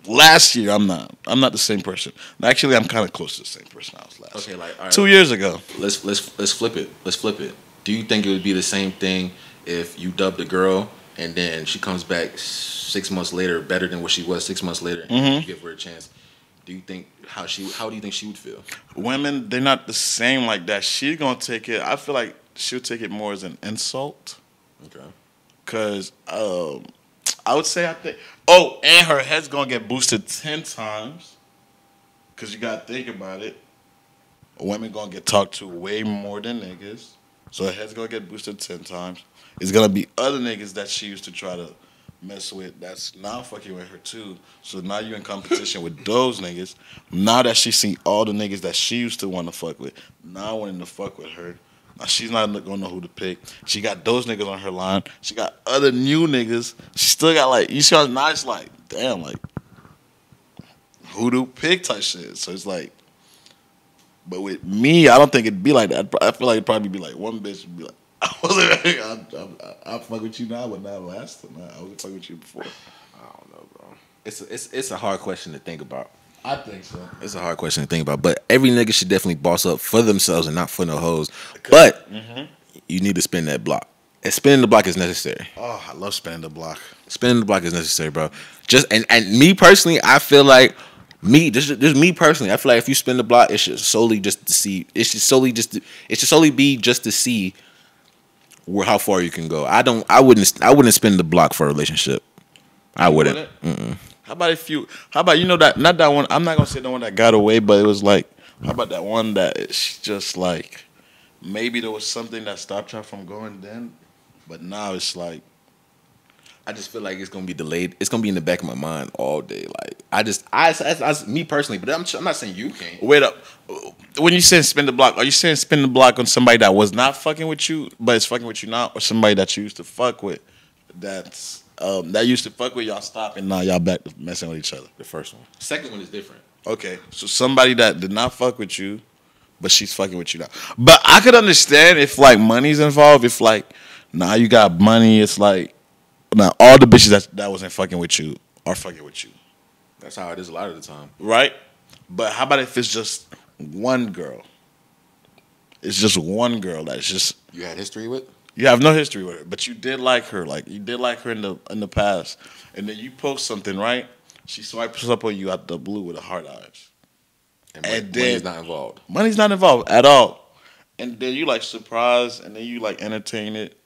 last year, I'm not. I'm not the same person. Actually, I'm kind of close to the same person I was last year. Like all right, 2 years ago. Let's flip it. Let's flip it. Do you think it would be the same thing if you dubbed a girl and then she comes back 6 months later better than what she was 6 months later and you give her a chance? Do you think how do you think she would feel? Women, they're not the same like that. She's gonna take it. I feel like she'll take it more as an insult. Okay. Cause I would say I think. Oh, and her head's gonna get boosted 10 times. Cause you gotta think about it. Women gonna get talked to way more than niggas. So her head's gonna get boosted 10 times. It's gonna be other niggas that she used to try to mess with that's now fucking with her too. So now you're in competition with those niggas. Now that she seen all the niggas that she used to want to fuck with, now wanting to fuck with her. Now she's not gonna know who to pick. She got those niggas on her line. She got other new niggas. She still got like you see how nice like damn like who to pick type shit. So it's like, but with me, I don't think it'd be like that. I feel like it'd probably be like one bitch would be like, I'll fuck with you now, but not last time. I was fuck with you before. I don't know, bro. It's a hard question to think about. I think so. It's a hard question to think about, but every nigga should definitely boss up for themselves and not for no hoes. But you need to spin that block. And spinning the block is necessary. Oh, I love spinning the block. Spinning the block is necessary, bro. Just and me personally, I feel like just me personally, I feel like if you spin the block, it should solely just to see. It should solely be just to see how far you can go. I wouldn't spin the block for a relationship. I wouldn't. How about you know that not that one? I'm not gonna say the one that got away, but it was like, how about that one that it's just like maybe there was something that stopped her from going then, but now it's like I just feel like it's gonna be delayed. It's gonna be in the back of my mind all day. Like I me personally, but I'm not saying you can't. Wait up. When you say spin the block, are you saying spin the block on somebody that was not fucking with you, but is fucking with you now, or somebody that you used to fuck with, that used to fuck with y'all stop and now y'all back to messing with each other? The first one. Second one is different. Okay, so somebody that did not fuck with you, but she's fucking with you now. But I could understand if like money's involved. If like now you got money, it's like now all the bitches that wasn't fucking with you are fucking with you. That's how it is a lot of the time, right? But how about if it's just one girl? It's just one girl that's just you had history with. You have no history with her, but you did like her. Like you did like her in the past, and then you post something, right? She swipes up on you out the blue with a heart eyes, and then money's not involved. Money's not involved at all, and then you like surprise, and then you like entertain it,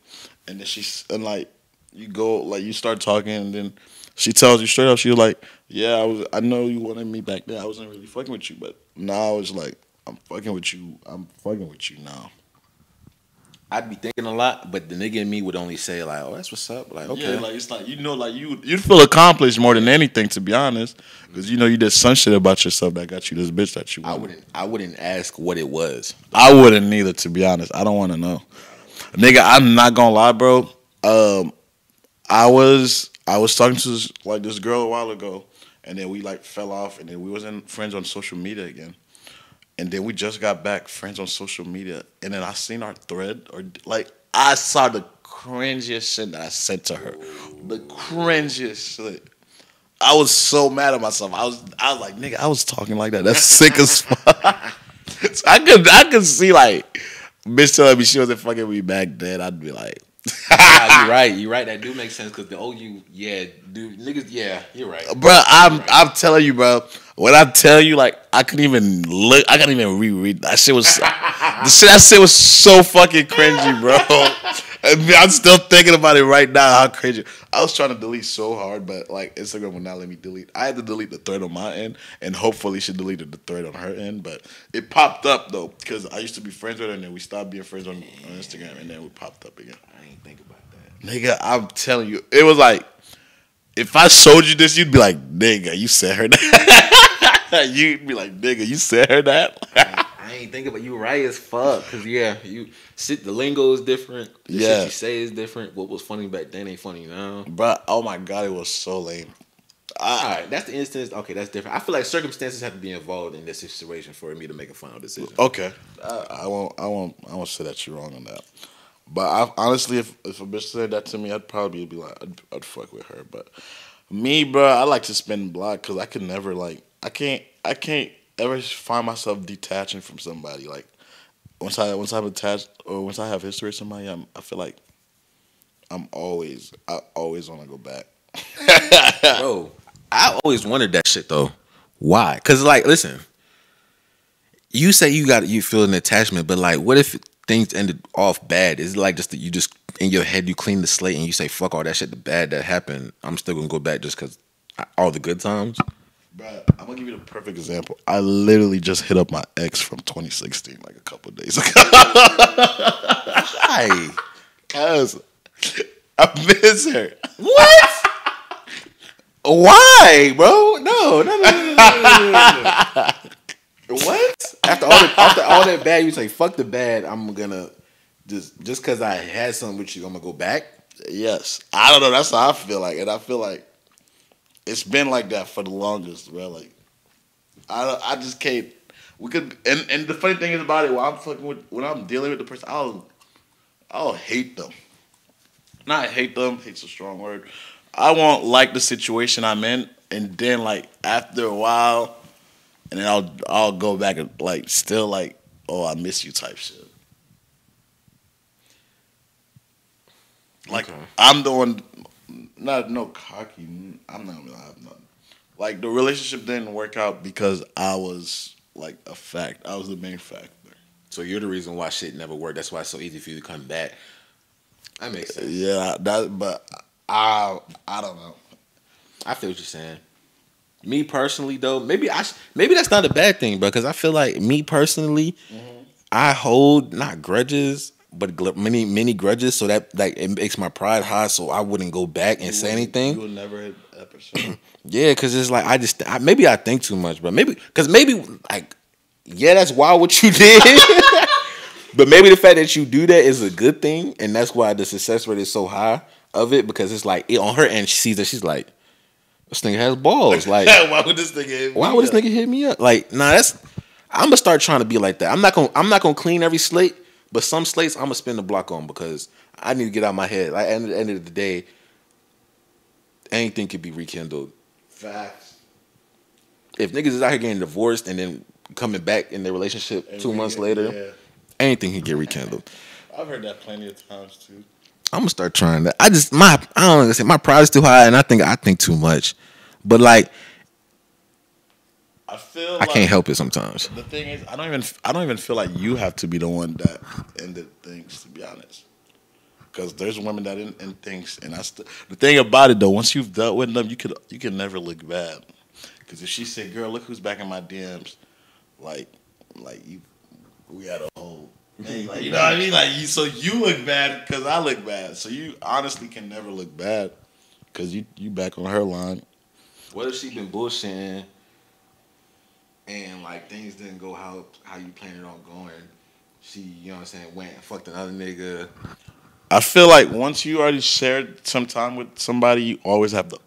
and then like you go like you start talking, and then she tells you straight up, she was like, "Yeah, I know you wanted me back then. I wasn't really fucking with you, but now it's like I'm fucking with you. I'm fucking with you now." I'd be thinking a lot, but the nigga in me would only say like, "Oh, that's what's up." Like, okay, yeah, like it's like like you'd feel accomplished more than anything, to be honest, because you did some shit about yourself that got you this bitch that you wanted. I wouldn't ask what it was. I wouldn't neither, to be honest. I don't want to know, nigga. I'm not gonna lie, bro. I was talking to this girl a while ago, and then we like fell off, and then we wasn't friends on social media again. And then we just got back friends on social media. And then I seen our thread, or like I saw the cringiest shit that I sent to her. The cringiest shit. I was so mad at myself. I was like, nigga, I was talking like that. That's sick as fuck. So I could see like bitch telling me she wasn't fucking with me back then. I'd be like, Nah, you right. You right. That do make sense because the OU, yeah, dude, niggas, yeah, you're right. Bro, I'm telling you, bro. When I tell you, like, I couldn't even look. I couldn't even reread. That shit was that shit was so fucking cringy, bro. I'm still thinking about it right now. How cringy. I was trying to delete so hard, but like Instagram would not let me delete. I had to delete the thread on my end, and hopefully she deleted the thread on her end. But it popped up though because I used to be friends with her, and then we stopped being friends on Instagram, and then we popped up again. I ain't think about that, nigga. I'm telling you, it was like if I showed you this, you'd be like, nigga, you said her that. You'd be like, nigga, you said her that. I ain't think about you right as fuck. Cause yeah, the lingo is different. The shit you say is different. What was funny back then ain't funny now. But oh my god, it was so lame. Alright, that's the instance. Okay, that's different. I feel like circumstances have to be involved in this situation for me to make a final decision. Okay, I won't say that you're wrong on that. But honestly, if a bitch said that to me, I'd probably be like, I'd fuck with her. But me, bro, I like to spin block because I can never like I can't ever find myself detaching from somebody. Like once I'm attached or once I have history with somebody, I feel like I always want to go back. Bro, I always wondered that shit though. Why? Because like, listen, you say you feel an attachment, but like, what if things ended off bad? Is it like just that you just in your head you clean the slate and you say fuck all that shit, the bad that happened, I'm still gonna go back just because all the good times? Bro, I'm gonna give you the perfect example. I literally just hit up my ex from 2016 like a couple of days ago. Why? Cause I miss her. What? Why, bro? No. What? After all that bad, you say fuck the bad. I'm gonna just because I had something with you, I'm gonna go back. Yes, I don't know. That's how I feel like, and I feel like it's been like that for the longest, bro. Like I just can't. We could, and the funny thing is about it, when I'm dealing with the person, I'll hate them. Not hate them. Hate's a strong word. I won't like the situation I'm in, and then like after a while, and then I'll go back and like still like, oh, I miss you type shit. Like okay. I'm the one, not no cocky. I'm not gonna have nothing. Like the relationship didn't work out because I was like a fact. I was the main factor. So you're the reason why shit never worked. That's why it's so easy for you to come back. That makes sense. Yeah, but I don't know. I feel what you're saying. Me personally, though, maybe that's not a bad thing, bro. Because I feel like me personally, I hold not grudges, but many grudges. So that like it makes my pride high. So I wouldn't go back and say anything. You would never hit that percent. Yeah, because it's like maybe I think too much, but maybe like yeah, that's wild what you did. But maybe the fact that you do that is a good thing, and that's why the success rate is so high of it. Because it's like on her end, she sees that she's like, this nigga has balls. Like, why would this nigga hit me up? Like, nah, I'm gonna start trying to be like that. I'm not gonna clean every slate, but some slates I'm gonna spin the block on because I need to get out of my head. Like, at the end of the day, anything could be rekindled. Facts. If niggas is out here getting divorced and then coming back in their relationship and 2 months later, anything can get rekindled. I've heard that plenty of times too. I'm gonna start trying that. I don't know. My pride is too high, and I think too much. But like, I can't help it sometimes. The thing is, I don't even feel like you have to be the one that ended things. To be honest, because there's women that end things, and the thing about it though. Once you've dealt with them, you can never look bad. Because if she said, "Girl, look who's back in my DMs," like we had a whole. Like, you know what I mean? Like, so you look bad because I look bad. So you honestly can never look bad because you back on her line. What if she been bullshitting and like things didn't go how you planned it on going? She, you know what I'm saying, went and fucked another nigga. I feel like once you already shared some time with somebody, you always have the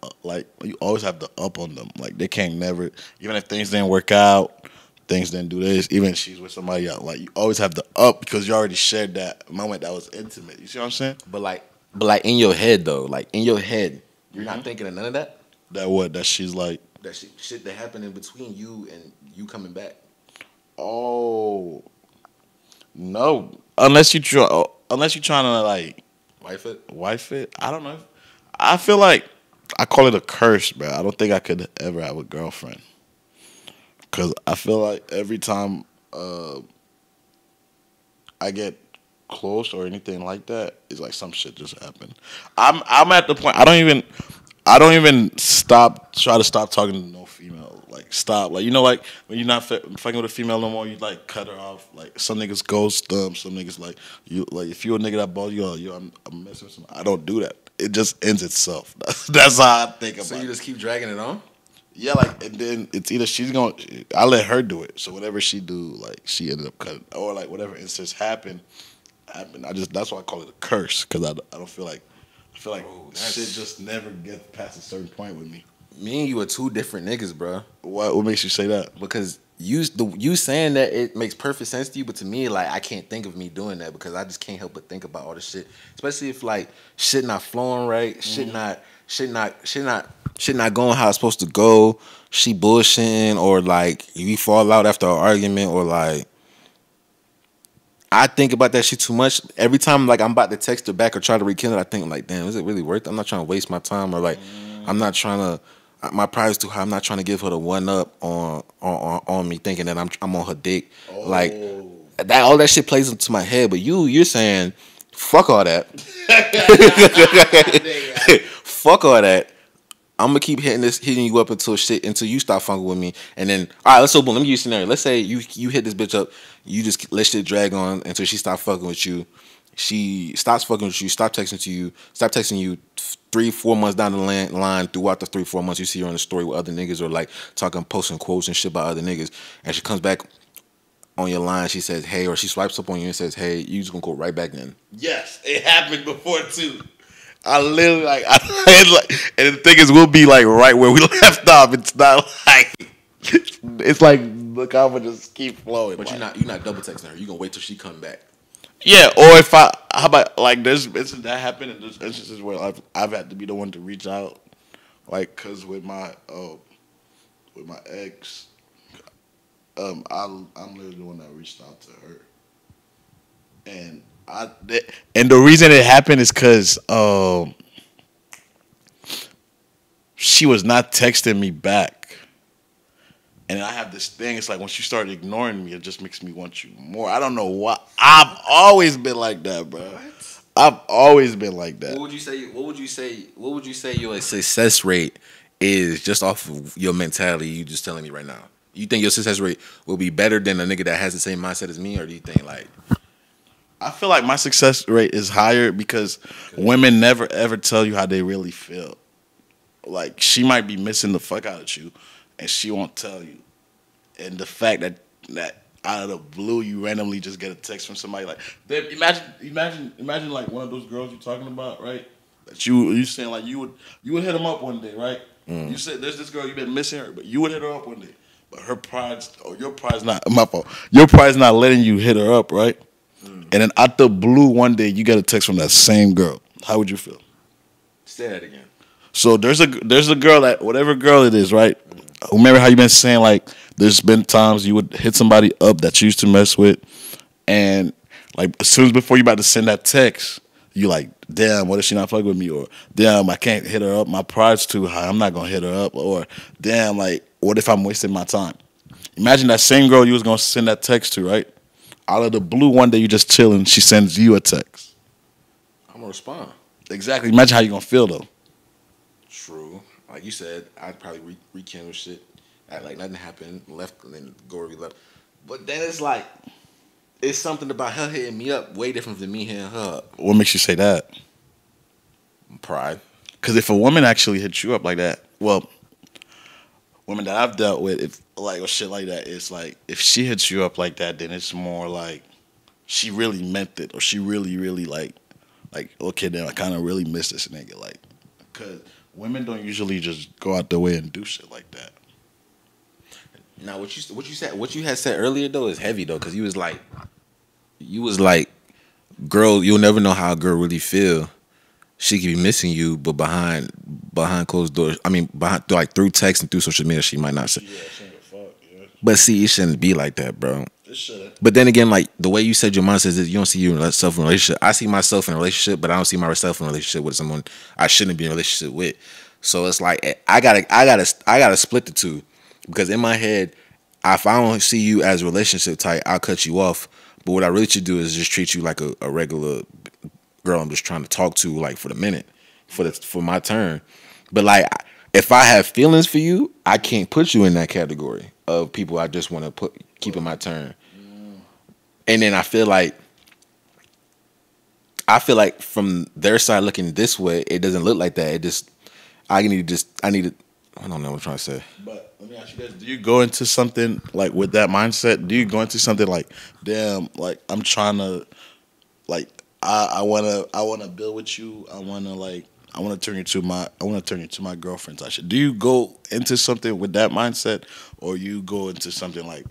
up on them. Like they can't never, even if things didn't work out. Things didn't do this. Even if she's with somebody else, like you always have the up because you already shared that moment that was intimate. You see what I'm saying? But like in your head though, like in your head, you're not thinking of none of that. That what? That she's like that shit that happened in between you and you coming back. Oh no! Unless you trying to like Wife it? Wife it? I don't know. I feel like I call it a curse, bro. I don't think I could ever have a girlfriend. Because I feel like every time I get close or anything like that, it's like some shit just happened. I'm at the point I don't even try to stop talking to no female. Like stop. Like you know like when you're not fucking with a female no more, you like cut her off. Like some niggas ghost them, some niggas like you like if you're a nigga that balls you, I'm messing with some. I don't do that. It just ends itself. That's how I think about it. So you just keep dragging it on? Yeah, like and then it's either I let her do it. So whatever she do, like she ended up cutting, or like whatever instance happened. That's why I call it a curse because I don't feel like shit just never gets past a certain point with me. Me and you are two different niggas, bro. What makes you say that? Because you saying that it makes perfect sense to you, but to me, like I can't think of me doing that because I just can't help but think about all the shit, especially if like shit not flowing right, shit not going how it's supposed to go. She bullshitting, or like we fall out after an argument, or like I think about that shit too much. Every time like I'm about to text her back or try to rekindle, I think like, damn, is it really worth it? I'm not trying to waste my time, or like I'm not trying to. My pride is too high. I'm not trying to give her the one up on me, thinking that I'm on her dick. Oh. Like that, all that shit plays into my head. But you're saying, fuck all that. Fuck all that. I'm gonna keep hitting you up until you stop fucking with me. And then, all right, let's open. Let me give you a scenario. Let's say you hit this bitch up. You just let shit drag on until she stops fucking with you. She stops fucking with you. Stop texting you 3-4 months down the line. Throughout the 3-4 months, you see her on the story with other niggas, or like posting quotes and shit about other niggas. And she comes back on your line. She says, hey, or she swipes up on you and says, hey, you just gonna go right back in. Yes, it happened before too. I literally and the thing is, we'll be like right where we left off. It's not like it's like the convo just keep flowing. But like, you're not double texting her. You gonna wait till she come back. Yeah, or how about like there's instances that happen, and there's instances where I've had to be the one to reach out, like because with my ex, I'm literally the one that reached out to her, and the reason it happened is because she was not texting me back. And I have this thing, it's like once you start ignoring me, it just makes me want you more. I don't know why. I've always been like that, bro. What? I've always been like that. What would you say your success rate is just off of your mentality you just telling me right now? You think your success rate will be better than a nigga that has the same mindset as me, or do you think like I feel like my success rate is higher because women never ever tell you how they really feel. Like she might be missing the fuck out of you, and she won't tell you. And the fact that out of the blue you randomly just get a text from somebody like, imagine like one of those girls you're talking about, right? That you saying like you would hit them up one day, right? Mm. You said there's this girl you've been missing her, but you would hit her up one day, but your pride's not my fault. Your pride's not letting you hit her up, right? Mm. And then out the blue one day you get a text from that same girl. How would you feel? Say that again. So there's a girl that whatever girl it is, right? Remember how you been saying like there's been times you would hit somebody up that you used to mess with, and like as soon as before you about to send that text, you like, damn, what if she not fucking with me? Or damn, I can't hit her up. My pride's too high. I'm not gonna hit her up. Or damn, like what if I'm wasting my time? Imagine that same girl you was gonna send that text to, right? Out of the blue, one day you just chilling, she sends you a text. I'm gonna respond. Exactly. Imagine how you gonna feel though. True. Like you said, I'd probably rekindle shit, act like nothing happened, left, and then go where we left. But then it's like, it's something about her hitting me up way different than me hitting her up. What makes you say that? Pride. Because if a woman actually hits you up like that, well, women that I've dealt with, if like or shit like that, it's like if she hits you up like that, then it's more like she really meant it, or she really, really like okay, then I kind of really miss this nigga, like, because women don't usually just go out their way and do shit like that. Now, what you had said earlier though is heavy though, because you was like, girl, you'll never know how a girl really feel. She could be missing you, but behind closed doors. I mean, like through text and through social media, she might not say. Yeah, she ain't a fuck. Yeah. But see, it shouldn't be like that, bro. It shouldn't. But then again, like the way you said your mindset is, you don't see yourself in a relationship. I see myself in a relationship, but I don't see myself in a relationship with someone I shouldn't be in a relationship with. So it's like I gotta split the two, because in my head, if I don't see you as a relationship type, I'll cut you off. But what I really should do is just treat you like a regular girl I'm just trying to talk to, like for the minute, for my turn. But like, if I have feelings for you, I can't put you in that category of people I just want to keep in my turn. And then I feel like from their side looking this way, it doesn't look like that. It just I need to. I don't know what I'm trying to say. But let me ask you this: do you go into something like with that mindset? Do you go into something like, damn, like I'm trying to, like I wanna build with you. I wanna turn you to my girlfriend. Do you go into something with that mindset, or you go into something like,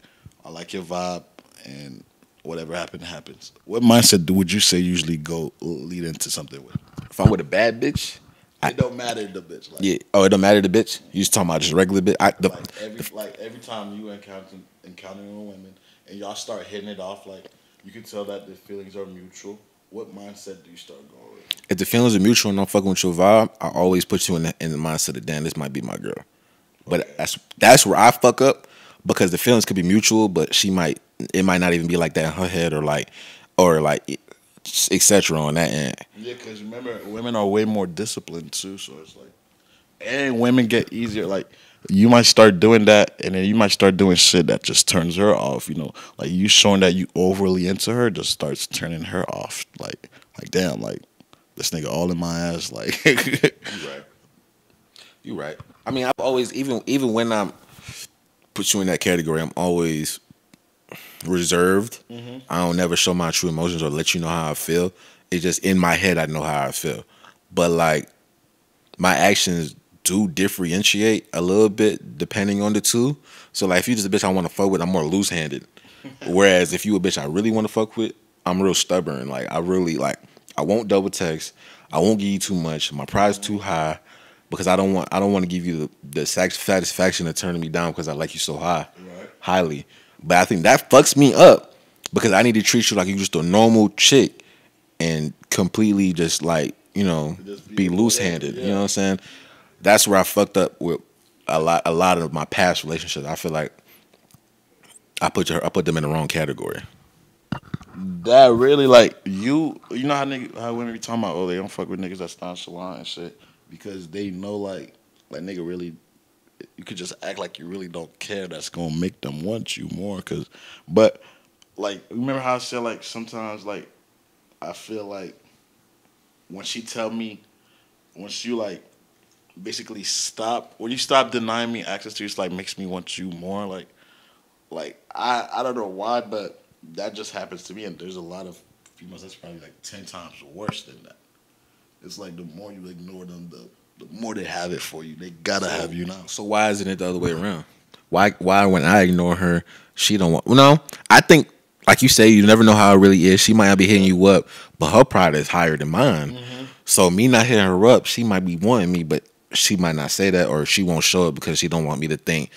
I like your vibe and whatever happens? What mindset would you say usually lead into something with? If I'm with a bad bitch, it don't matter the bitch. Like, yeah. Oh, it don't matter the bitch. You just talking about just regular bitch. Every time you encountering women and y'all start hitting it off, like you can tell that the feelings are mutual. What mindset do you start going with? If the feelings are mutual and I'm fucking with your vibe, I always put you in the mindset of, damn, this might be my girl. But okay, that's where I fuck up, because the feelings could be mutual, but it might not even be like that in her head, or like etc. on that end. Yeah, because remember, women are way more disciplined too, so it's like, and women get easier. Like, you might start doing that, and then you might start doing shit that just turns her off. You know, like you showing that you overly into her just starts turning her off. Like damn, like this nigga all in my ass. Like, You right. I mean, I've always, even when I'm put you in that category, I'm always reserved. Mm-hmm. I don't never show my true emotions or let you know how I feel. It's just in my head I know how I feel. But like, my actions do differentiate a little bit depending on the two. So like, if you just a bitch I want to fuck with, I'm more loose handed. Whereas if you a bitch I really want to fuck with, I'm real stubborn. Like, I won't double text. I won't give you too much. My pride's too high, because I don't want to give you the satisfaction of turning me down because I like you so highly. But I think that fucks me up, because I need to treat you like you're just a normal chick and completely just like, you know, be loose handed. Yeah. You know what I'm saying? That's where I fucked up with a lot of my past relationships. I feel like I put them in the wrong category. That really, like, you know how women be talking about, oh, they don't fuck with niggas that's nonchalant and shit, because they know like nigga really, you could just act like you really don't care. That's gonna make them want you more. But like, remember how I said, like, sometimes, like, I feel like when you like basically when you stop denying me access to you, it's like makes me want you more. Like I don't know why, but that just happens to me, and there's a lot of females that's probably like 10 times worse than that. It's like the more you ignore them, the more they have it for you. They gotta have you now. So why isn't it the other way around? Why when I ignore her, she don't want? No, I think, like you say, you never know how it really is. She might not be hitting you up, but her pride is higher than mine. Mm-hmm. So me not hitting her up, she might be wanting me, but she might not say that, or she won't show it because she don't want me to think.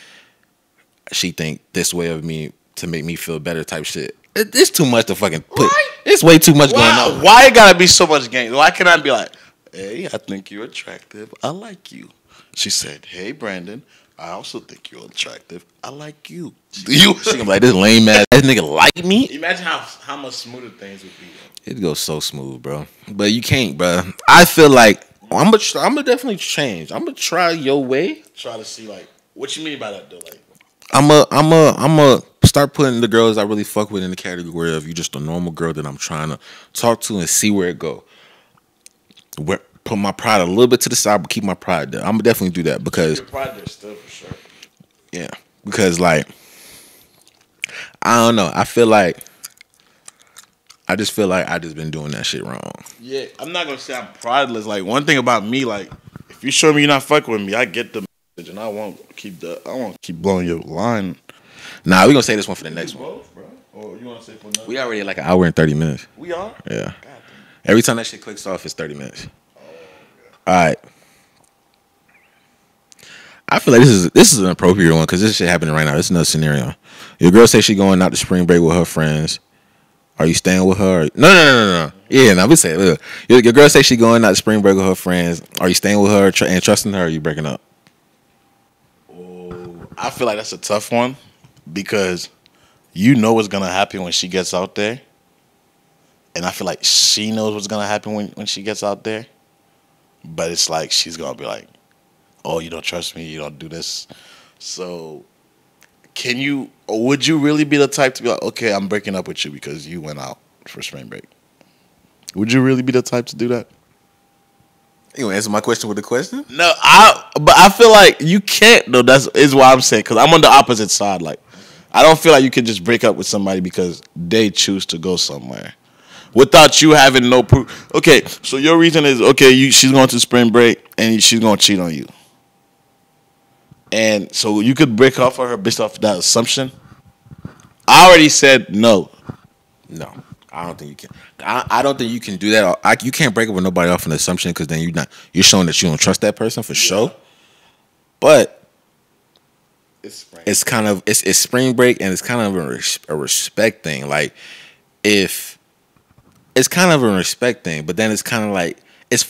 She think this way of me to make me feel better type shit. It's too much to fucking put. Right? It's way too much going on. Why it gotta be so much game? Why can't I be like, hey, I think you're attractive. I like you. She said, hey, Brandon, I also think you're attractive. I like you. She gonna be like, this lame ass nigga like me? Imagine how much smoother things would be. It'd go so smooth, bro. But you can't, bro. I feel like I'm gonna definitely change. I'm gonna try your way. Try to see, like, what you mean by that though? Like, I'm a start putting the girls I really fuck with in the category of, you just a normal girl that I'm trying to talk to and see where it go. Put my pride a little bit to the side, but keep my pride there. I'm gonna definitely do that, because keep your pride there still, for sure. Yeah, because like, I don't know. I just feel like I just been doing that shit wrong. Yeah, I'm not gonna say I'm prideless. Like, one thing about me, like, if you show me you're not fucking with me, I get the message, and I won't keep blowing your line. Nah, we gonna say this one for the next one. Both, bro. Or you wanna say for another? We already at like an hour and 30 minutes. We are? Yeah. Every time that shit clicks off, it's 30 minutes. All right. I feel like this is an appropriate one, because this shit happening right now. This is another scenario. Your girl say she going out to spring break with her friends. Are you staying with her? No. Yeah, now we say, look, your girl say she going out to spring break with her friends. Are you staying with her and trusting her? Or are you breaking up? Oh, I feel like that's a tough one because you know what's gonna happen when she gets out there, and I feel like she knows what's gonna happen when she gets out there. But it's like she's gonna be like, "Oh, you don't trust me. You don't do this." So, would you really be the type to be like, "Okay, I'm breaking up with you because you went out for spring break"? Would you really be the type to do that? You gonna answer my question with a question? No, but I feel like you can't though. Is what I'm saying because I'm on the opposite side. Like, I don't feel like you can just break up with somebody because they choose to go somewhere without you having no proof. Okay, so your reason is okay. She's going to spring break and she's gonna cheat on you, and so you could break off of her based off that assumption. I already said no. No, I don't think you can. I don't think you can do that. You can't break up with nobody off an assumption because then you're showing that you don't trust that person for sure. But it's kind of it's spring break and it's kind of a respect thing. Like if it's kind of a respect thing, but then it's kind of like it's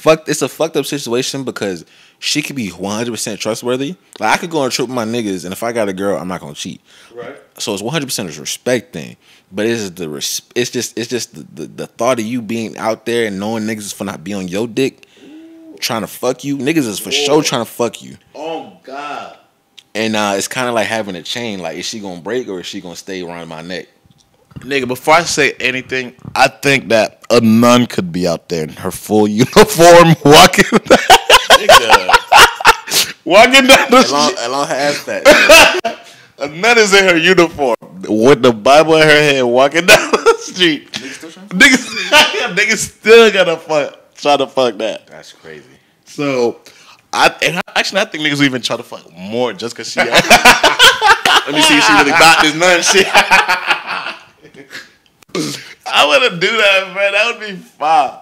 a fucked up situation because she could be 100% trustworthy. Like I could go on a trip with my niggas, and if I got a girl, I'm not gonna cheat. Right. So it's 100% a respect thing, but it's just the thought of you being out there and knowing niggas is for not be on your dick, trying to fuck you. Niggas is for sure trying to fuck you. Oh God. And it's kind of like having a chain. Like, is she gonna break or is she gonna stay around my neck? Nigga, before I say anything, I think that a nun could be out there in her full uniform walking. Walking down the street. I don't have that. A nun is in her uniform with the Bible in her hand, walking down the street. Niggas still gonna try to fuck that. That's crazy. So, I think niggas will even try to fuck more just because she. Let me see if she really got this nun shit. I wouldn't do that, man. That would be fine.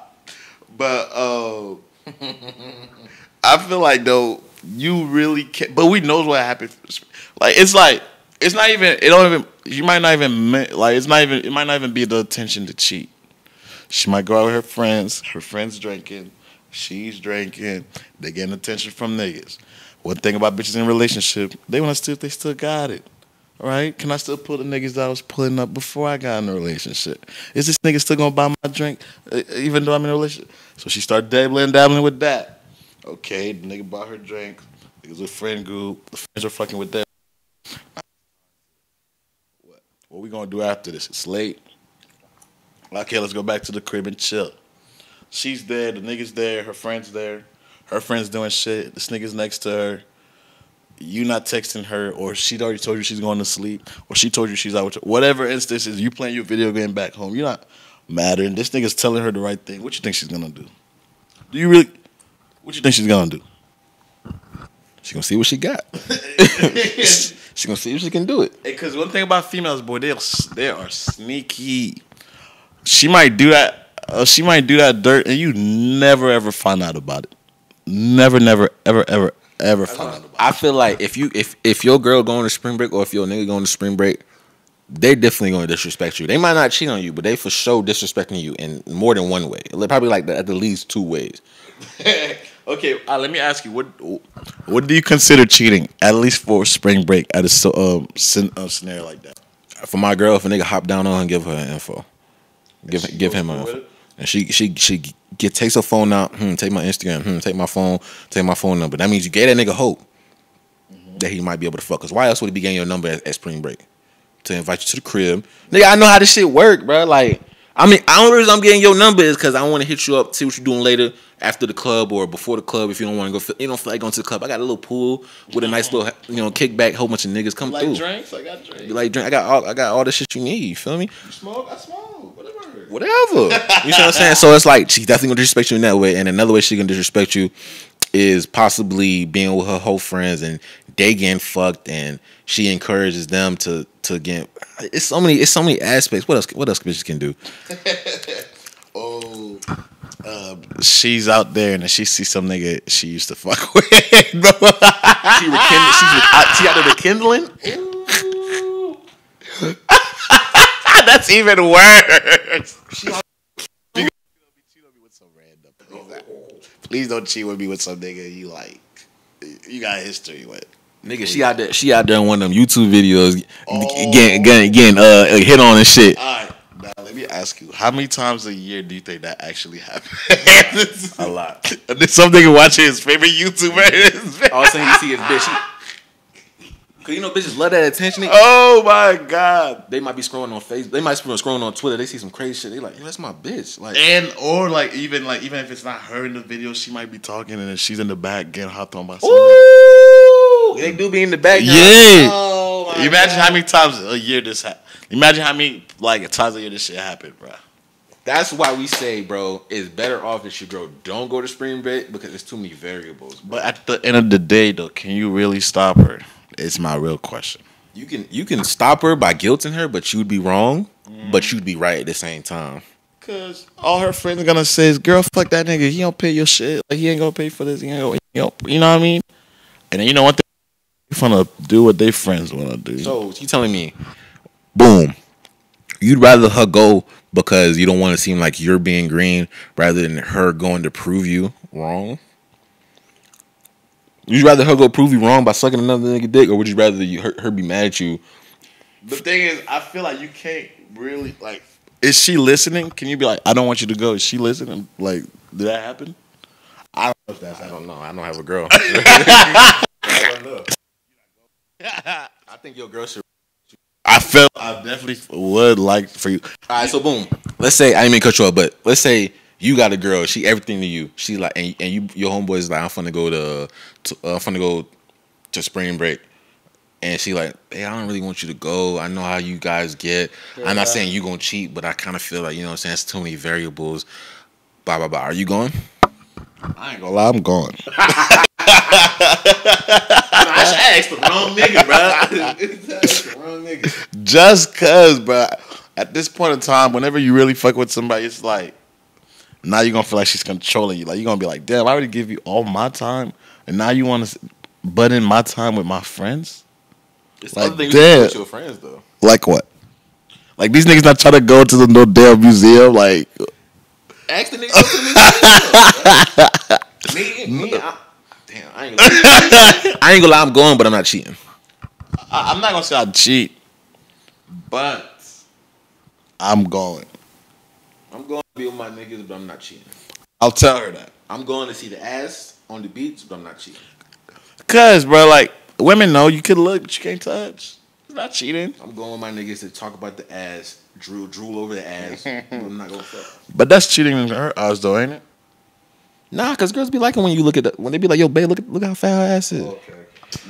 But I feel like though you really can't. But we knows what happened. It's not even. It don't even. You might not even like. It's not even. It might not even be the intention to cheat. She might go out with her friends. Her friends drinking. She's drinking. They getting attention from niggas. One thing about bitches in a relationship, they still got it. Right? Can I still pull the niggas that I was pulling up before I got in a relationship? Is this nigga still gonna buy my drink even though I'm in a relationship? So she started dabbling with that. Okay, the nigga bought her drink. It was a friend group. The friends are fucking with that. What we gonna do after this? It's late. Okay, let's go back to the crib and chill. She's there, the nigga's there, her friend's there. Her friend's doing shit. This nigga's next to her. You not texting her, or she already told you she's going to sleep, or she told you she's out with her. Whatever instance is, you playing your video game back home. You're not mattering. This nigga's telling her the right thing. What you think she's gonna do? What you think she's gonna do? She gonna see what she got. She gonna see if she can do it. Because one thing about females, boy, they are sneaky. She might do that. She might do that dirt, and you never ever find out about it. Never, ever find out about it. I feel like if your girl going to spring break or if your nigga going to spring break, they definitely going to disrespect you. They might not cheat on you, but they for sure disrespecting you in more than one way. Probably like at the least two ways. Okay, let me ask you, what do you consider cheating, at least for spring break, at a scenario like that? For my girl, if a nigga hop down on her and give her info, give him her info, and she takes her phone out, take my Instagram, take my phone number. That means you gave that nigga hope that he might be able to fuck us. Why else would he be getting your number at spring break? To invite you to the crib, nigga. I know how this shit work, bro. Like, I mean, the only reason I'm getting your number is because I want to hit you up, see what you're doing later after the club or before the club. If you don't want to go, you don't feel like going to the club. I got a little pool with a nice little, kickback. Whole bunch of niggas come through. Drinks? I got drinks. You like drink? I got all the shit you need. You feel me? You smoke? I smoke. Whatever. You know what I'm saying? So it's like she's definitely gonna disrespect you in that way, and another way she can disrespect you is possibly being with her whole friends and they getting fucked, and she encourages them to get. It's so many aspects. What else bitches can do? She's out there and then she sees some nigga she used to fuck with. She out there rekindling. That's even worse. Please don't cheat with me with some nigga you like. You got history with. Nigga, she out there in one of them YouTube videos getting hit on and shit. All right, now let me ask you, how many times a year do you think that actually happens? A lot. There's some nigga watching his favorite YouTuber. All of a sudden you see his bitch. Cause you know bitches love that attention. Oh my god. They might be scrolling on Facebook. They might be scrolling on Twitter. They see some crazy shit. They like, yo, that's my bitch. Like, or even if it's not her in the video, she might be talking and then she's in the back getting hopped on by somebody. Ooh, they do be in the background. Yeah. Oh my Imagine god. how many times a year this happen. Imagine how many times a year this shit happen, bro. That's why we say, bro, it's better off if your girl don't go to spring break because there's too many variables. Bro. But at the end of the day, though, can you really stop her? It's my real question. You can stop her by guilting her, but you'd be wrong, but you'd be right at the same time. Cause all her friends are gonna say is, "Girl, fuck that nigga. He don't pay your shit. Like he ain't gonna pay for this. He ain't gonna, you know what I mean?" And then you know what? They're gonna do what they friends wanna do. So you telling me, boom, you'd rather her go because you don't want to seem like you're being green rather than her going to prove you wrong? Would you rather her go prove you wrong by sucking another nigga dick, or would you rather her be mad at you? The thing is, I feel like you can't really, like, is she listening? Can you be like, I don't want you to go? Is she listening? Like, did that happen? I don't know if that's I don't know. I don't have a girl. I don't know. I think your girl should. I definitely would like for you. All right, so boom. Let's say, I didn't mean to cut you off, but let's say you got a girl. She everything to you. She like, and you, your homeboy is like, I'm finna go to spring break, and she like, hey, I don't really want you to go. I know how you guys get. Yeah. I'm not saying you gonna cheat, but I kind of feel like, you know what I'm saying, it's too many variables. Blah blah blah. Are you going? I ain't gonna lie, I'm going. I asked the wrong nigga, bro. The wrong nigga. Just cause, bro. At this point in time, whenever you really fuck with somebody, it's like, now you're gonna feel like she's controlling you. Like, you're gonna be like, damn, I already give you all my time, and now you want to butt in my time with my friends? It's like, other things you do with your friends, though. Like what? Like, these niggas not trying to go to the no damn museum? Like, ask the niggas to the museum. Damn, I ain't gonna lie, I'm going, but I'm not cheating. I'm not gonna say I cheat, but I'm going. I'm going to be with my niggas, but I'm not cheating. I'll tell her that. I'm going to see the ass on the beach, but I'm not cheating. Cause, bro, like, women know you can look, but you can't touch. It's not cheating. I'm going with my niggas to talk about the ass, drool over the ass. I'm not gonna fuck. But that's cheating in her eyes, though, ain't it? Nah, cause girls be liking when you look at when they be like, yo, babe, look how fat her ass is. Okay.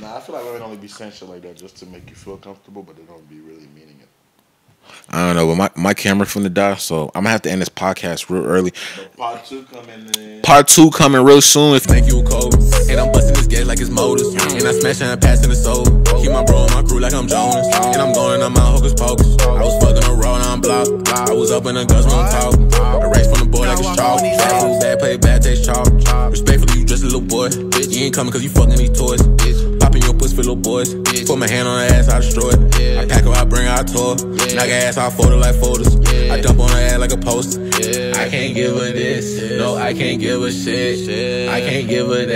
Nah, I feel like women only be saying shit like that just to make you feel comfortable, but they don't be really meaning it. I don't know, but my camera finna die, so I'm gonna have to end this podcast real early. But part 2 coming in. Part 2 coming real soon. Thank you, Cole. And I'm busting this gas like it's motors. And I'm smashing and passing the soul. Keep my bro on my crew like I'm Jonas. And I'm going on my hocus pocus. I was fucking a roll, now I'm blocked. I was up in the guts when I'm talking. A race from the boy like it's chalk. Bad play, bad taste chalk. Respectfully, you just a little boy. You ain't coming cause you fucking these toys. Popping your pussy for little boys. Put my hand on her ass, I destroy it. I pack her, I bring her, I tour. Knock her ass, I fold her like folders. I dump on her ass like a poster. I can't give her this. No, I can't give her shit. I can't give her that.